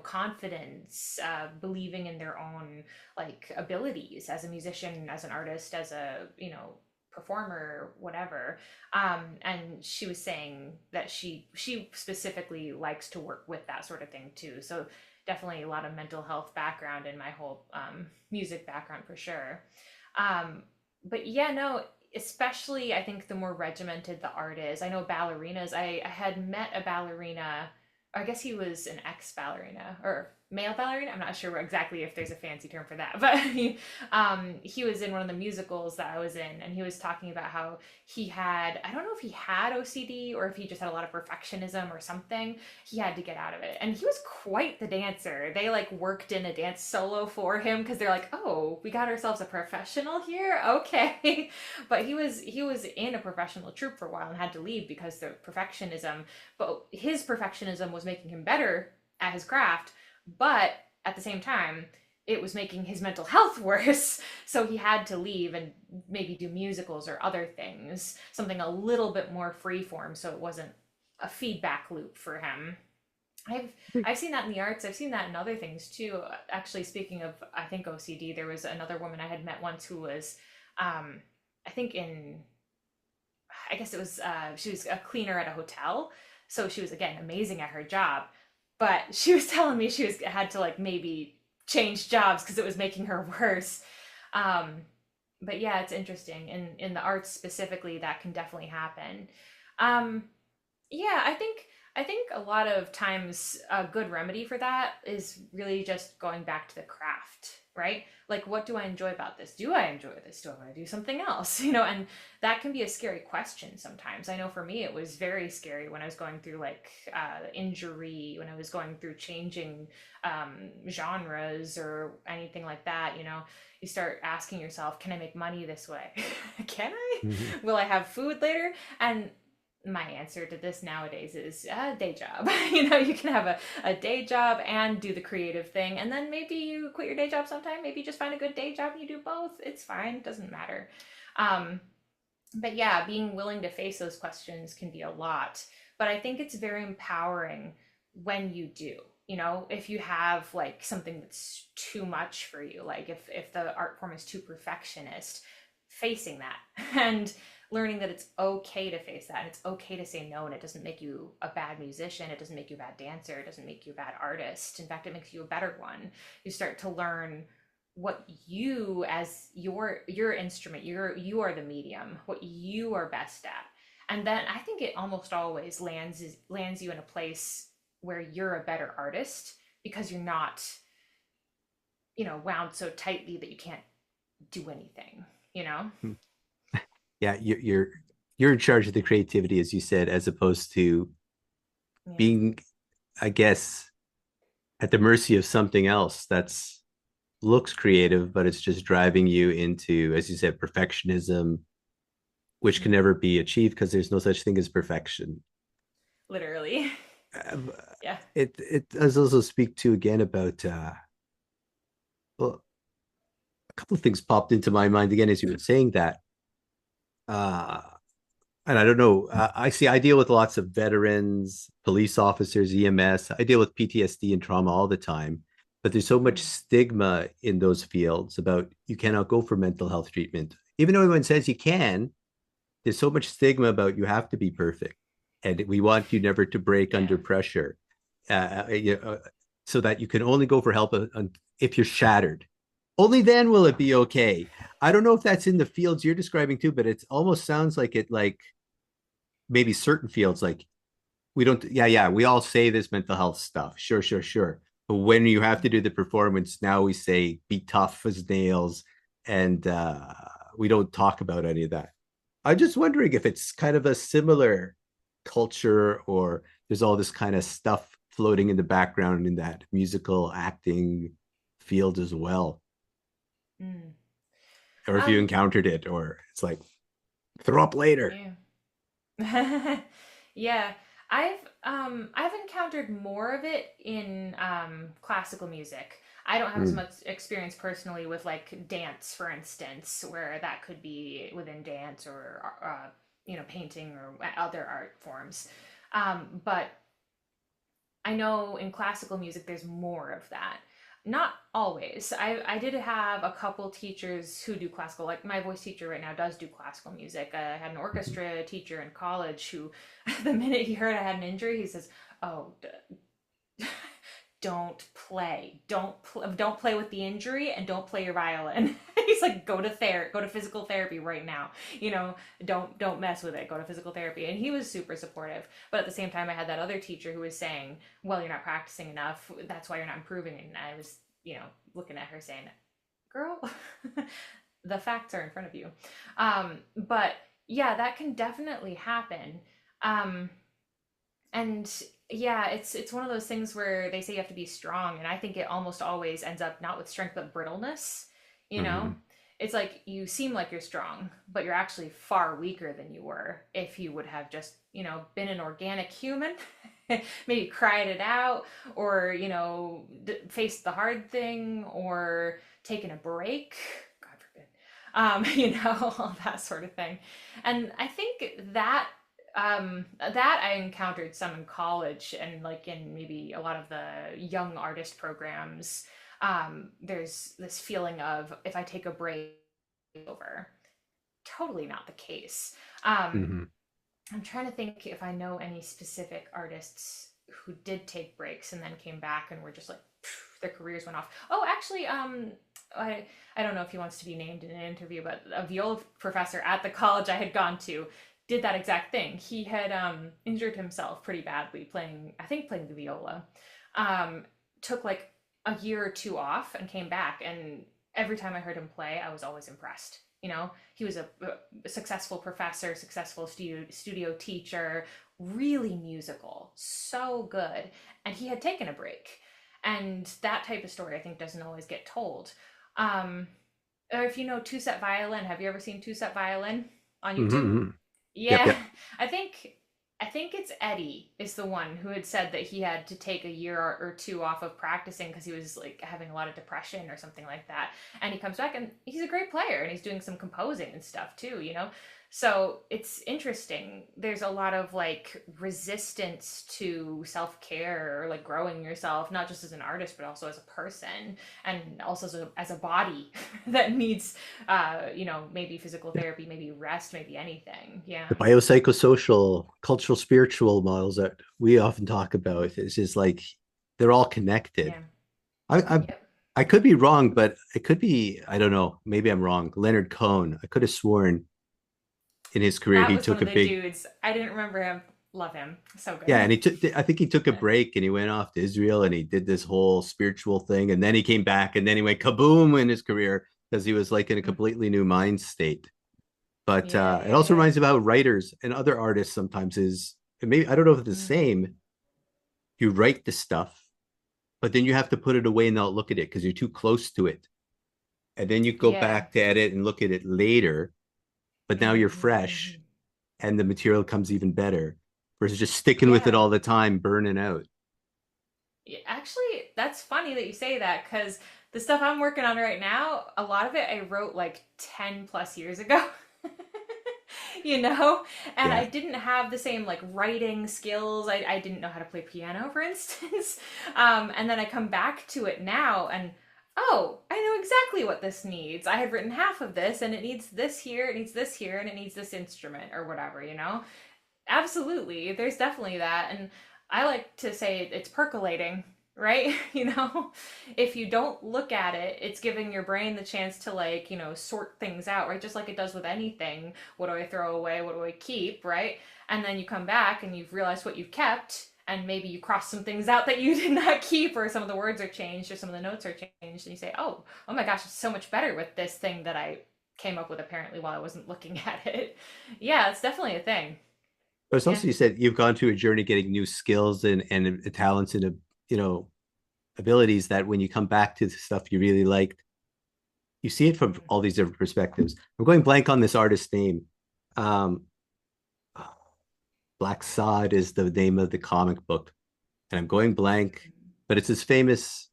confidence, believing in their own like abilities as a musician, as an artist, as a performer, whatever. And she was saying that she specifically likes to work with that sort of thing too. So definitely a lot of mental health background in my whole music background for sure. But yeah, no, especially I think the more regimented the art is. I know ballerinas. I had met a ballerina, or I guess he was an ex ballerina or male ballerina. I'm not sure exactly if there's a fancy term for that, but he was in one of the musicals that I was in, and he was talking about how he had, I don't know if he had OCD or if he just had a lot of perfectionism or something. He had to get out of it, and he was quite the dancer. They like worked in a dance solo for him because they're like, oh, we got ourselves a professional here, okay. But he was in a professional troupe for a while and had to leave because the perfectionism, but his perfectionism was making him better at his craft, but at the same time it was making his mental health worse. So he had to leave and maybe do musicals or other things, something a little bit more freeform, so it wasn't a feedback loop for him. I've I've seen that in the arts. I've seen that in other things too. Actually, speaking of, I think OCD, there was another woman I had met once who was, I think in, I guess it was, she was a cleaner at a hotel, so she was again amazing at her job, but she was telling me she was had to like maybe change jobs because it was making her worse. Um, but yeah, it's interesting. In the arts specifically, that can definitely happen. Um, yeah, I think a lot of times a good remedy for that is really just going back to the craft, right? Like, what do I enjoy about this? Do I enjoy this? Do I want to do something else? And that can be a scary question sometimes. I know for me, it was very scary when I was going through like injury, when I was going through changing genres or anything like that. You start asking yourself, can I make money this way? Can I? Mhm. Will I have food later? And my answer to this nowadays is a day job. You can have a day job and do the creative thing, and then maybe you quit your day job sometime. Maybe you just find a good day job and you do both. It's fine, it doesn't matter. um, but yeah, being willing to face those questions can be a lot, but I think it's very empowering when you do. If you have like something that's too much for you, like if the art form is too perfectionist, facing that and learning that it's okay to face that, and it's okay to say no, and it doesn't make you a bad musician, it doesn't make you a bad dancer, it doesn't make you a bad artist. In fact, it makes you a better one. You start to learn what you, as your instrument, you are the medium, what you are best at. And then I think it almost always lands you in a place where you're a better artist because you're not, wound so tightly that you can't do anything. Yeah, you're in charge of the creativity, as you said, as opposed to Yeah. being, I guess, at the mercy of something else that's looks creative, but it's just driving you into, as you said, perfectionism, which can Yeah. never be achieved because there's no such thing as perfection. Literally. Um, Yeah. it does also speak to again about well, a couple of things popped into my mind again as you were saying that. Uh, and I don't know. I deal with lots of veterans, police officers, EMS. I deal with PTSD and trauma all the time, but there's so much Mm. stigma in those fields about you cannot go for mental health treatment, even though everyone says you can. There's so much stigma about you have to be perfect, and we want you never to break Yeah. under pressure, so that you can only go for help if you're shattered. Only then will it be okay. I don't know if that's in the fields you're describing too, but it almost sounds like it, like maybe certain fields, like we don't, yeah, we all say this mental health stuff, sure, sure, sure, but when you have to do the performance, now we say be tough as nails, and we don't talk about any of that. I'm just wondering if it's kind of a similar culture, or there's all this kind of stuff floating in the background in that musical acting field as well, Mm. or if you Um, encountered it, or it's like throw up later. yeah. Yeah. I've encountered more of it in classical music. I don't have as Mm. much experience personally with like dance, for instance, where that could be within dance or painting or other art forms. But I know in classical music there's more of that. not always. I did have a couple teachers who do classical. Like my voice teacher right now does do classical music. I had an orchestra teacher in college who, the minute he heard I had an injury, he says, "Oh, don't play, don't play with the injury, and don't play your violin." He's like, go to physical therapy right now. You know, don't mess with it. Go to physical therapy. And he was super supportive. But at the same time, I had that other teacher who was saying, well, you're not practicing enough. That's why you're not improving. And I was, looking at her saying, girl, the facts are in front of you. But yeah, that can definitely happen. Um, and yeah, it's one of those things where they say you have to be strong, and I think it almost always ends up not with strength but brittleness. You know, Mm-hmm. it's like you seem like you're strong, but you're actually far weaker than you were if you would have just been an organic human, maybe cried it out, or faced the hard thing, or taken a break. God forbid. All that sort of thing. And I think that I encountered some in college and like in maybe a lot of the young artist programs. There's this feeling of if I take a break over. Totally not the case. Um, Mm-hmm. I'm trying to think if I know any specific artists who did take breaks and then came back and were just like their careers went off. Oh, actually, I don't know if he wants to be named in an interview, but a viola professor at the college I had gone to did that exact thing. He had injured himself pretty badly playing, I think playing the viola. Took like a year or two off and came back, and every time I heard him play, I was always impressed. He was a successful professor, successful studio teacher, really musical, so good. And he had taken a break. And that type of story, I think, doesn't always get told. Um, or if you know Two Set Violin, have you ever seen Two Set Violin on YouTube? Mm-hmm. Yep, Yeah, yep. I think I think it's Eddie is the one who had said that he had to take a year or two off of practicing because he was like having a lot of depression or something like that. And he comes back and he's a great player and he's doing some composing and stuff too. So it's interesting. There's a lot of like resistance to self-care or like growing yourself, not just as an artist, but also as a person and also as a body that needs maybe physical therapy, maybe rest, maybe anything. Yeah. The biopsychosocial, cultural, spiritual models that we often talk about is just like they're all connected. Yeah. I Yep. I could be wrong, but it could be, I don't know, maybe I'm wrong. Leonard Cohen, I could have sworn in his career That he was one took a of the big, dudes. I didn't remember him. Love him. So yeah, good. and he took, I think he took a break and he went off to Israel and he did this whole spiritual thing. And then he came back and then he went kaboom in his career because he was like in a completely new mind state. But Yeah, it yeah, also yeah. reminds me about writers and other artists sometimes is, maybe, I don't know if it's the Mm. same. You write the stuff, but then you have to put it away and not look at it because you're too close to it. And then you go Yeah. back to edit and look at it later, but now you're fresh Mm-hmm. and the material comes even better versus just sticking with it Yeah. all the time, burning out. Yeah, actually, that's funny that you say that because the stuff I'm working on right now, a lot of it I wrote like 10 plus years ago. you know and I Yeah. didn't have the same like writing skills. I didn't know how to play piano, for instance. And then I come back to it now and oh, I know exactly what this needs. I have written half of this and it needs this here, it needs this here, and it needs this instrument or whatever. Absolutely, there's definitely that. And I like to say it's percolating, right? If you don't look at it, it's giving your brain the chance to like sort things out, right? Just like it does with anything. What do I throw away, what do I keep, right? And then you come back and you've realized what you've kept, and maybe you cross some things out that you did not keep, or some of the words are changed or some of the notes are changed, and you say, oh my gosh, it's so much better with this thing that I came up with apparently while I wasn't looking at it. Yeah, it's definitely a thing. But it's Yeah. also, you said you've gone through a journey getting new skills and talents and, you know, abilities that when you come back to the stuff you really liked, you see it from all these different perspectives. I'm going blank on this artist's name. Um, Black Sod is the name of the comic book, and I'm going blank, but it's this famous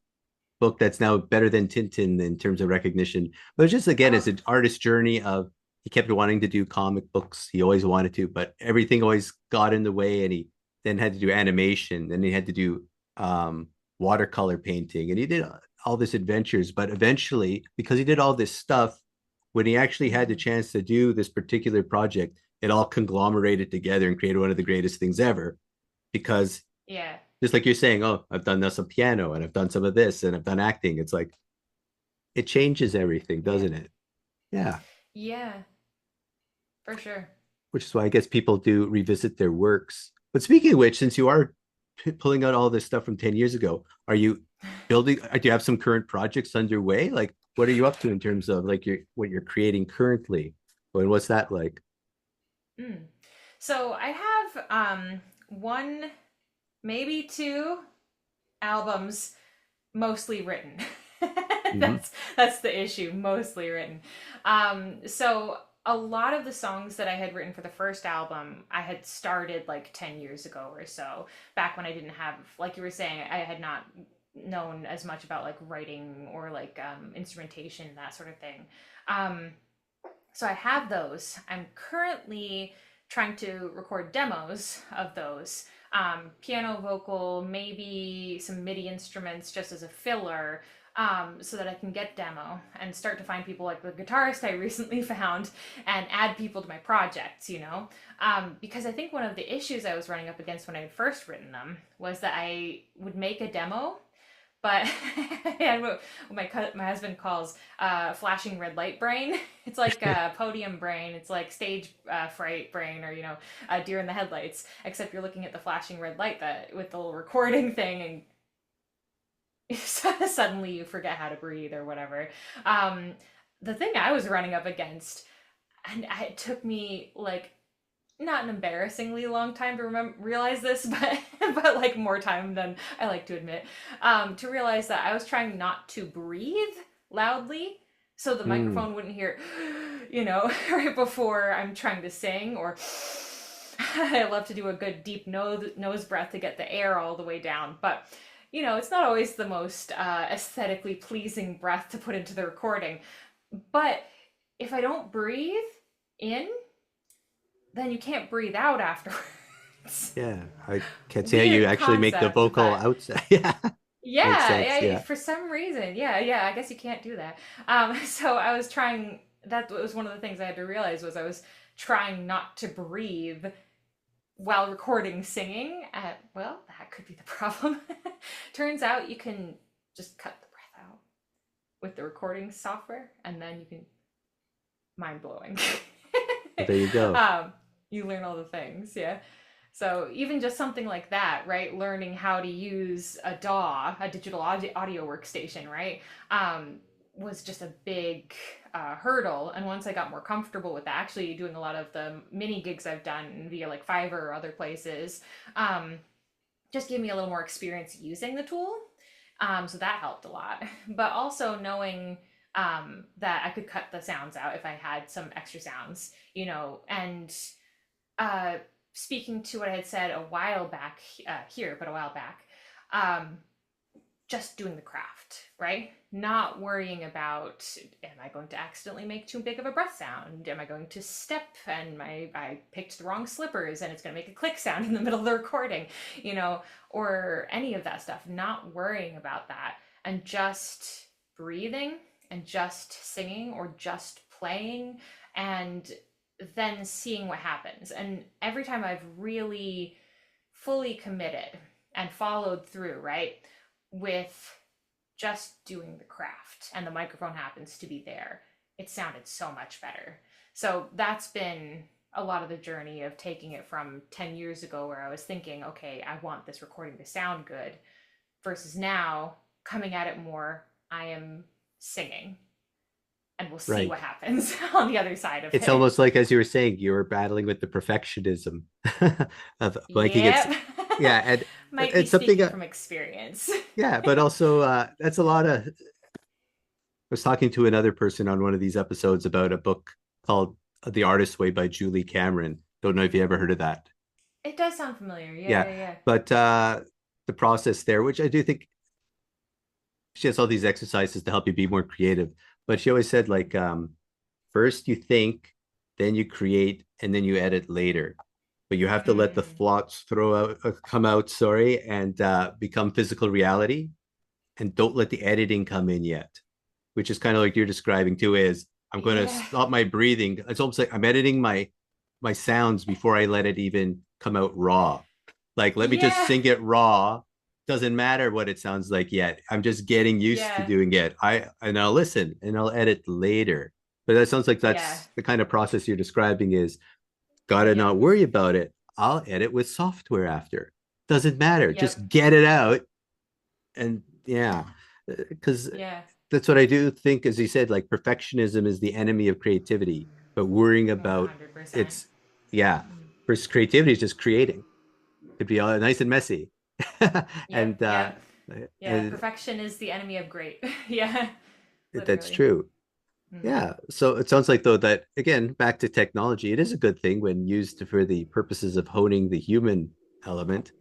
book that's now better than Tintin in terms of recognition. But it's just again, it's Oh, an artist journey of he kept wanting to do comic books. He always wanted to, but everything always got in the way, and he then had to do animation, then he had to do watercolor painting, and he did all this adventures, but eventually, because he did all this stuff, when he actually had the Mm. chance to do this particular project, it all conglomerated together and created one of the greatest things ever. Because Yeah. just like you're saying, oh, I've done this on piano and I've done some of this and I've done acting. It's like it changes everything, Yeah. doesn't it? Yeah. Yeah, for sure. Which is why I guess people do revisit their works. But speaking of which, since you are pulling out all this stuff from 10 years ago, are you building, do you have some current projects underway? Like, what are you up to in terms of like what you're creating currently? And what's that like? Mm. So I have one, maybe two albums mostly written. Mm-hmm. That's the issue, mostly written. So a lot of the songs that I had written for the first album, I had started like 10 years ago or so, back when I didn't have, like you were saying, I had not known as much about like writing or like instrumentation, that sort of thing. Um, so I have those. I'm currently trying to record demos of those. Piano, vocal, maybe some MIDI instruments just as a filler, so that I can get demo and start to find people like the guitarist I recently found and add people to my projects, you know? Because I think one of the issues I was running up against when I had first written them was that I would make a demo, but and what my husband calls flashing red light brain. It's like podium brain. It's like stage fright brain, or deer in the headlights. Except you're looking at the flashing red light that with the little recording thing, and suddenly you forget how to breathe or whatever. Um, the thing I was running up against, and it took me like not an embarrassingly long time to realize this, but but like more time than I like to admit, to realize that I was trying not to breathe loudly, so the Mm. microphone wouldn't hear, right before I'm trying to sing, or I love to do a good deep nose breath to get the air all the way down, but it's not always the most aesthetically pleasing breath to put into the recording. But if I don't breathe in, then you can't breathe out afterwards. Yeah. I can't see how you Weird actually make the concept, vocal but outside. Yeah. Makes sense. yeah, Yeah. for some reason, yeah, I guess you can't do that. So I was trying. That was one of the things I had to realize was I was trying not to breathe while recording singing. Well, that could be the problem. Turns out you can just cut the breath out with the recording software, and then you can mind blowing. Well, there you go. You learn all the things, yeah. So even just something like that, right? Learning how to use a DAW, a digital audio workstation, right? Was just a big hurdle. And once I got more comfortable with actually doing a lot of the mini gigs I've done via like Fiverr or other places, just gave me a little more experience using the tool. So that helped a lot. But also knowing that I could cut the sounds out if I had some extra sounds, and uh, speaking to what I had said a while back here, but a while back, um, just doing the craft, right? Not worrying about, am I going to accidentally make too big of a breath sound? Am I going to step and I picked the wrong slippers and it's going to make a click sound in the middle of the recording, or any of that stuff. Not worrying about that and just breathing and just singing or just playing, and then seeing what happens. And every time I've really fully committed and followed through, right, with just doing the craft and the microphone happens to be there, it sounded so much better. So that's been a lot of the journey of taking it from 10 years ago where I was thinking, okay, I want this recording to sound good, versus now coming at it more, I am singing, and we'll see Right. what happens on the other side of It's it. almost like, as you were saying, you were battling with the perfectionism of making it. Yep. Yeah. And Might be it's something, speaking from experience. yeah, but also that's a lot of, I was talking to another person on one of these episodes about a book called The Artist's Way by Julie Cameron. Don't know if you ever heard of that. It does sound familiar. Yeah, Yeah. yeah, yeah. But the process there, which I do think she has all these exercises to help you be more creative. But she always said, like, first you think, then you create, and then you edit later. But you have to let the Mm. thoughts come out, sorry, and become physical reality. and don't let the editing come in yet, which is kind of like you're describing too. Is I'm going to Yeah. stop my breathing. It's almost like I'm editing my sounds before I let it even come out raw. Like, let me just Yeah. sing it raw. Doesn't matter what it sounds like yet. I'm just getting used to Yeah. doing it. I'll listen and I'll edit later. But that sounds like Yeah. that's the kind of process you're describing is gotta not Yep. worry about it. I'll edit with software after. Doesn't matter. Yep. Just get it out. And yeah, because Yeah. that's what I do think, as you said, like perfectionism is the enemy of creativity, but worrying about 100%. it's, yeah, versus creativity is just creating. Could be all nice and messy. Yep. and Yep. Yeah. and Perfection is the enemy of great. Yeah. that's Literally. true. Hmm. Yeah. So it sounds like though that again, back to technology, it is a good thing when used for the purposes of honing the human element.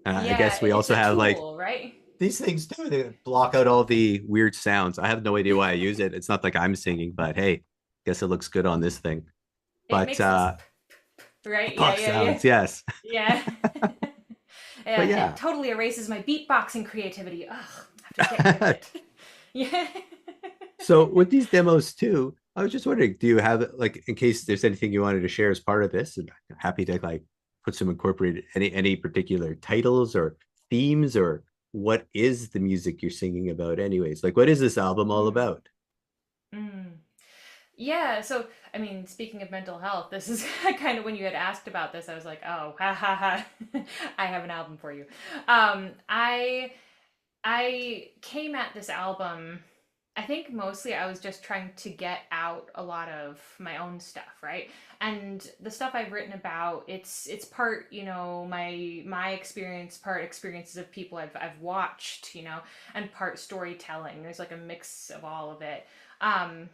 I Yeah. guess we It's also a have like tool, right? these things too. They block out all the weird sounds. I have no idea why I use it. It's not like I'm singing, but hey, guess it looks good on this thing. It But makes those, right? Yeah. box Yeah. Yeah. sounds, yes. Yeah. But Yeah. It yeah. totally erases my beatboxing creativity. Ugh. I have to get rid of it. Yeah. So with these demos too, I was just wondering, do you have like in case there's anything you wanted to share as part of this? And I'm happy to like put some incorporated any particular titles or themes or what is the music you're singing about anyways? Like what is this album all Mm, about? mm. Yeah, so I mean, speaking of mental health, this is kind of when you had asked about this, I was like, oh, ha ha ha, I have an album for you. Um, I I came at this album, I think mostly I was just trying to get out a lot of my own stuff, right? And the stuff I've written about, it's part, my experience, part experiences of people I've watched, and part storytelling. There's like a mix of all of it. Um,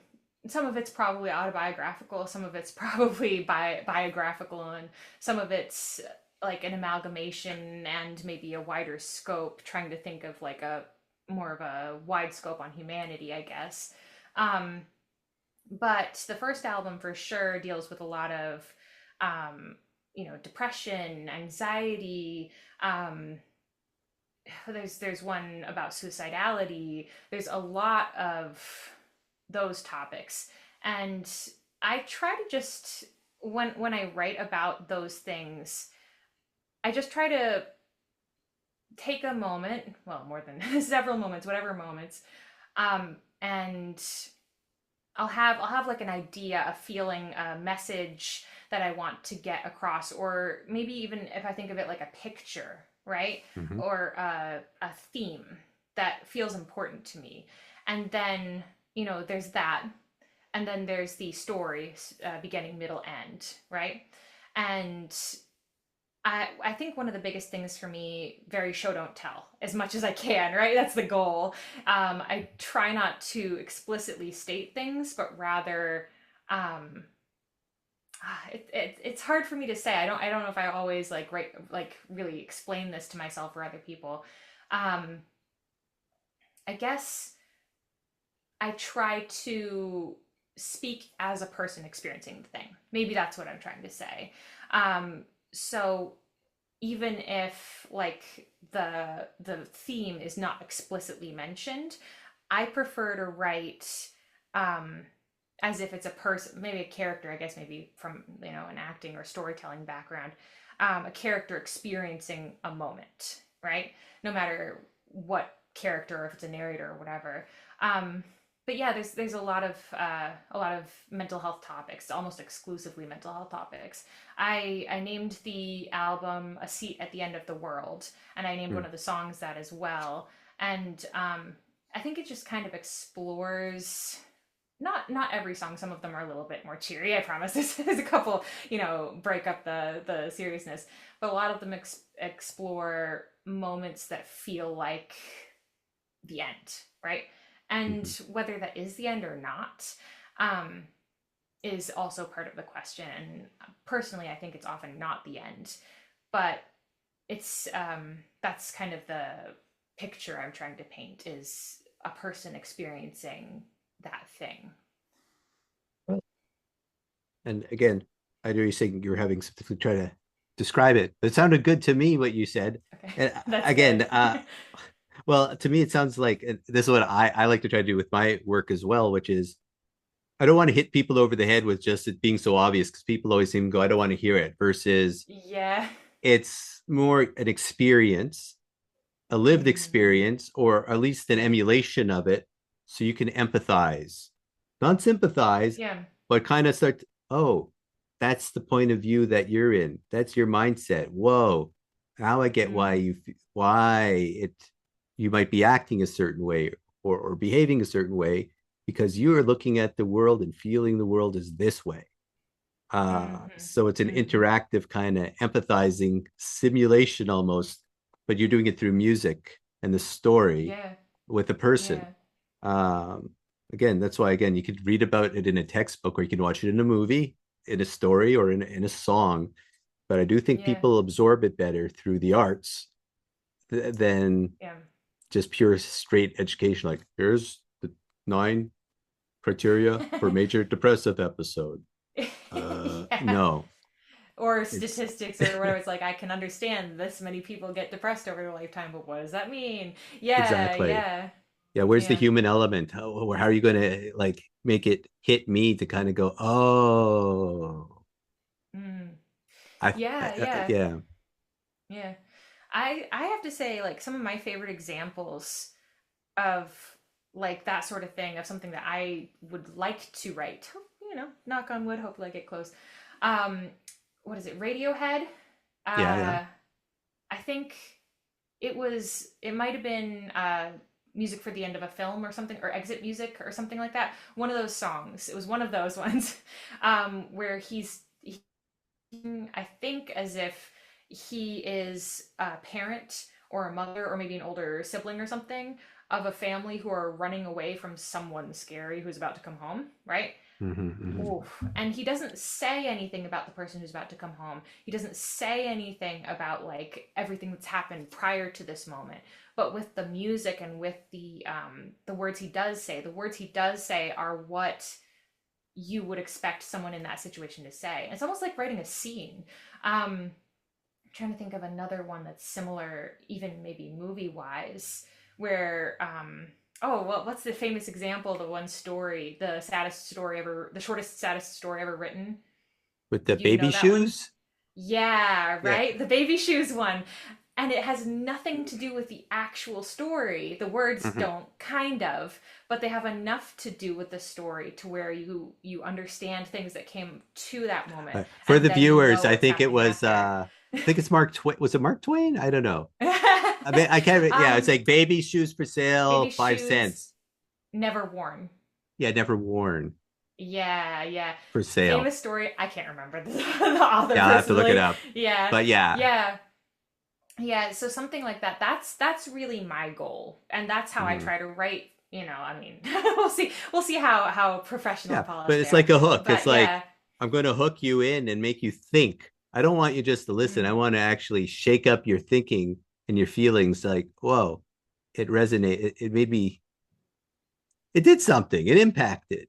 some of it's probably autobiographical, some of it's probably biographical, and some of it's like an amalgamation and maybe a wider scope, trying to think of like a more of a wide scope on humanity, I guess. Um, but the first album for sure deals with a lot of, um, depression, anxiety. There's one about suicidality. There's a lot of those topics, and I try to just when I write about those things, I just try to take a moment, well, more than several moments, whatever moments, and I'll have like an idea, a feeling, a message that I want to get across, or maybe even if I think of it like a picture, right, Mhm. or a theme that feels important to me, and then there's that, and then there's the story, beginning, middle, end, right, and I think one of the biggest things for me, very show don't tell as much as I can, right? That's the goal. I try not to explicitly state things, but rather, um, it's hard for me to say. I don't know if I always like really explain this to myself or other people. Um, I guess I try to speak as a person experiencing the thing. Maybe that's what I'm trying to say. So even if like the theme is not explicitly mentioned, I prefer to write, um as if it's a person, maybe a character, I guess, maybe from an acting or storytelling background, a character experiencing a moment, right? No matter what character, if it's a narrator or whatever. But yeah, there's a lot of mental health topics, almost exclusively mental health topics. I named the album "A Seat at the End of the World," and I named one Mm. of the songs that as well. And I think it just kind of explores. Not every song. Some of them are a little bit more cheery. I promise. There's a couple, break up the seriousness, but a lot of them explore moments that feel like the end, right? And Mhm. whether that is the end or not, um, is also part of the question. And personally, I think it's often not the end, but it's that's kind of the picture I'm trying to paint, is a person experiencing that thing. And again, I know you're saying you're having some difficulty trying to describe it, but it sounded good to me what you said. Okay, And that's again, good. Well, to me, it sounds like and this is what I like to try to do with my work as well, which is I don't want to hit people over the head with just it being so obvious because people always seem to go, I don't want to hear it, versus Yeah. it's more an experience, a lived Hmm. experience, or at least an emulation of it, so you can empathize, not sympathize, Yeah. but kind of start. Oh, that's the point of view that you're in. That's your mindset. Whoa, now I get why Mm. it you might be acting a certain way or behaving a certain way because you are looking at the world and feeling the world as this way. Hmm. So it's an Hmm. interactive kind of empathizing simulation almost, but you're doing it through music and the story Yeah. with a person. Yeah. Um, Again, that's why again you could read about it in a textbook or you can watch it in a movie, in a story, or in a song. But I do think Yeah. people absorb it better through the arts than Yeah. just pure straight education. Like here's the 9 criteria for major depressive episode. Yeah. No, Or it's statistics or whatever. It's like, I can understand this many people get depressed over their lifetime, but what does that mean? Yeah, exactly. yeah, Yeah, where's the yeah. human element? How are you going to like make it hit me to kind of go, oh, Mm. I Yeah, yeah, yeah, yeah. I have to say, like, some of my favorite examples of like that sort of thing, of something that I would like to write. Knock on wood, hopefully I get close. Um, what is it? Radiohead. yeah, yeah. I think it might have been music for the end of a film or something, or exit music or something like that. One of those songs. It was one of those ones where I think, as if he is a parent or a mother or maybe an older sibling or something of a family who are running away from someone scary who's about to come home, right? Hmm, hmm. Oof. And he doesn't say anything about the person who's about to come home. He doesn't say anything about like everything that's happened prior to this moment. But with the music and with the words he does say, the words he does say are what you would expect someone in that situation to say. And it's almost like writing a scene. I'm trying to think of another one that's similar, even maybe movie wise, where oh well, what's the famous example? The one story, the shortest, saddest story ever written. With the You baby know that one? shoes. Yeah, Yeah. right? The baby shoes one. And it has nothing to do with the actual story. The words Hmm. don't, kind of, but they have enough to do with the story to where you understand things that came to that moment, For and the then you viewers, know I what's think it happening was after. I think it's Mark Twain. Was it Mark Twain? I don't know. I mean, I can't. Yeah, it's um, like baby shoes for baby sale, five shoes cents. never worn. Yeah, never worn Yeah, yeah. for sale. Famous story. I can't remember the author Yeah, I'll have to look it personally. up. Yeah, But yeah. yeah. Yeah, so something like that. That's really my goal, and that's how I Mhm. try to write. I mean, we'll see how professional and Yeah, but polished I it's am. like a hook. It's But like yeah, I'm going to hook you in and make you think. I don't want you just to listen. I mm, want to actually shake up your thinking and your feelings. Like, whoa, it resonated. It made me. It did something. It impacted.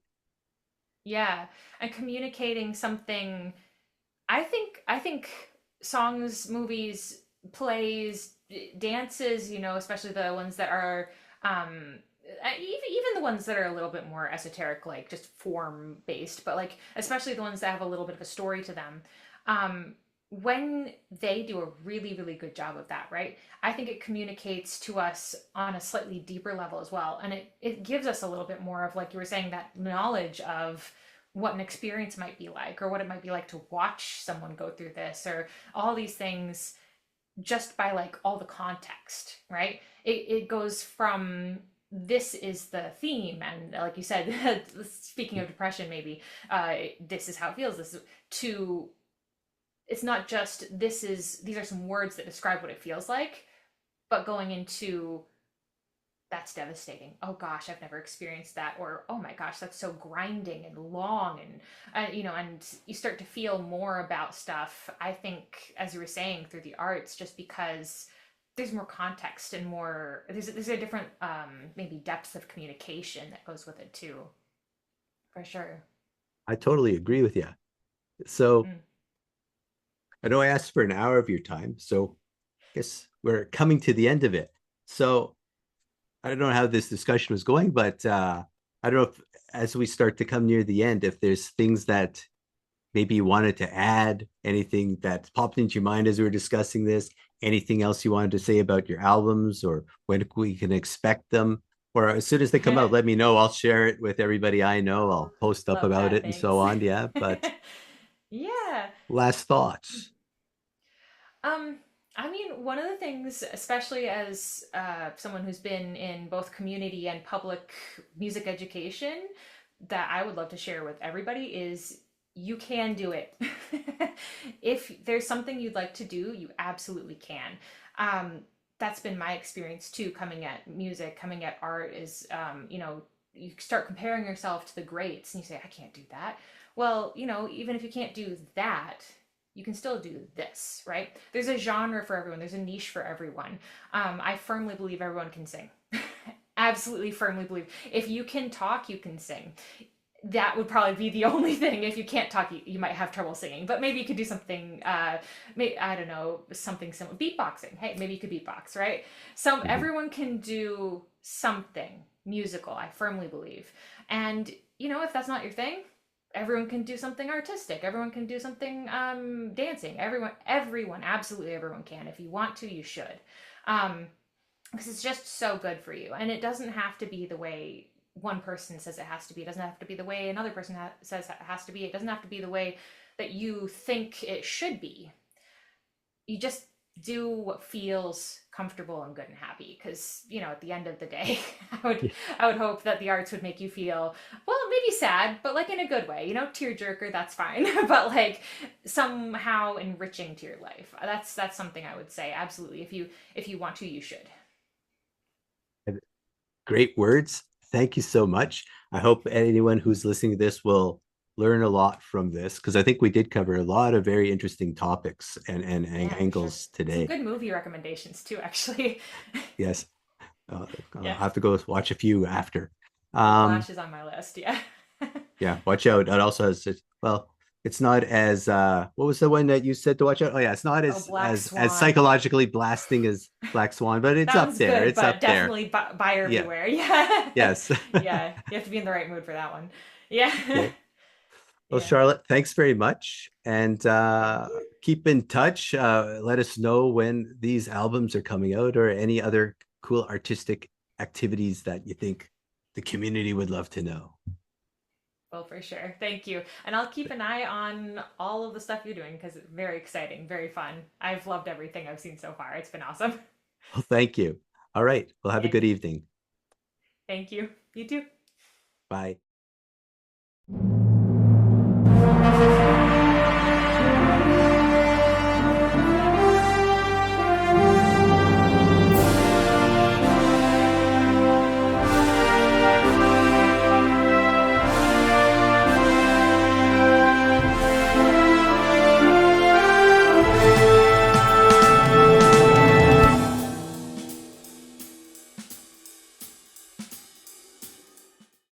yeah, and communicating something. I think songs, movies, plays, dances. Especially the ones that are. Even the ones that are a little bit more esoteric, like just form based, but like especially the ones that have a little bit of a story to them. Um, when they do a really, really good job of that, right? I think it communicates to us on a slightly deeper level as well. And it gives us a little bit more of, like you were saying, that knowledge of what an experience might be like, or what it might be like to watch someone go through this, or all these things, just by like all the context, right? It goes from, this is the theme, and like you said, speaking of depression, maybe this is how it feels, this is, to, it's not just, these are some words that describe what it feels like, but going into, that's devastating. Oh gosh, I've never experienced that. Or oh my gosh, that's so grinding and long, and and you start to feel more about stuff. I think, as you were saying, through the arts, just because there's more context and more, there's a different maybe depth of communication that goes with it too, for sure. I totally agree with you. So Mm. I know I asked for an hour of your time. So I guess we're coming to the end of it. So I don't know how this discussion was going, but I don't know if as we start to come near the end, if there's things that maybe you wanted to add, anything that popped into your mind as we were discussing this, anything else you wanted to say about your albums or when we can expect them. Or as soon as they come out, let me know. I'll share it with everybody I know. I'll post up Love about that. it and so Thanks. on. Yeah. But Yeah. last thoughts. Um, I mean, one of the things, especially as someone who's been in both community and public music education, that I would love to share with everybody is you can do it. If there's something you'd like to do, you absolutely can. Um, that's been my experience too, coming at music, coming at art, is, you start comparing yourself to the greats and you say, I can't do that. Well, even if you can't do that, you can still do this, right? There's a genre for everyone, there's a niche for everyone. I firmly believe everyone can sing. Absolutely firmly believe. If you can talk, you can sing. That would probably be the only thing. If you can't talk, you might have trouble singing, but maybe you could do something, I don't know, something similar. Beatboxing. Hey, maybe you could beatbox, right? Mhm. Everyone can do something musical, I firmly believe. And, if that's not your thing, everyone can do something artistic. Everyone can do something dancing. Everyone, absolutely everyone can. If you want to, you should. Um, because it's just so good for you. And it doesn't have to be the way one person says it has to be. It doesn't have to be the way another person says it has to be. It doesn't have to be the way that you think it should be. You just do what feels comfortable and good and happy, because at the end of the day, i would Yeah. i would hope that the arts would make you feel, well, maybe sad, but like in a good way, tearjerker, that's fine. But like somehow enriching to your life. That's something I would say, absolutely. If you want to, you should. Great words. Thank you so much. I hope anyone who's listening to this will learn a lot from this because I think we did cover a lot of very interesting topics and Yeah, for sure. angles Some today. good movie recommendations too, actually. Yes, I'll Yeah. have to go watch a few after. Whiplash Um, is on my list. Yeah. yeah, watch out. It also has well, it's not as what was the one that you said to watch out? Oh yeah, it's not Oh, as Black as Swan. psychologically blasting as Black Swan, but it's That up one's there. good, It's but up there. definitely buyer Yeah. beware. Yeah. Yes. Yeah. You have to be in the right mood for that one. Yeah. Okay. Well, Yeah. Charlotte, thanks very much. And Thank you. keep in touch. Let us know when these albums are coming out or any other cool artistic activities that you think the community would love to know. Well, for sure. Thank you. And I'll keep an eye on all of the stuff you're doing because it's very exciting, very fun. I've loved everything I've seen so far. It's been awesome. Well, thank you. All right. Well, have a Yeah. good evening. Thank you. You too. Bye.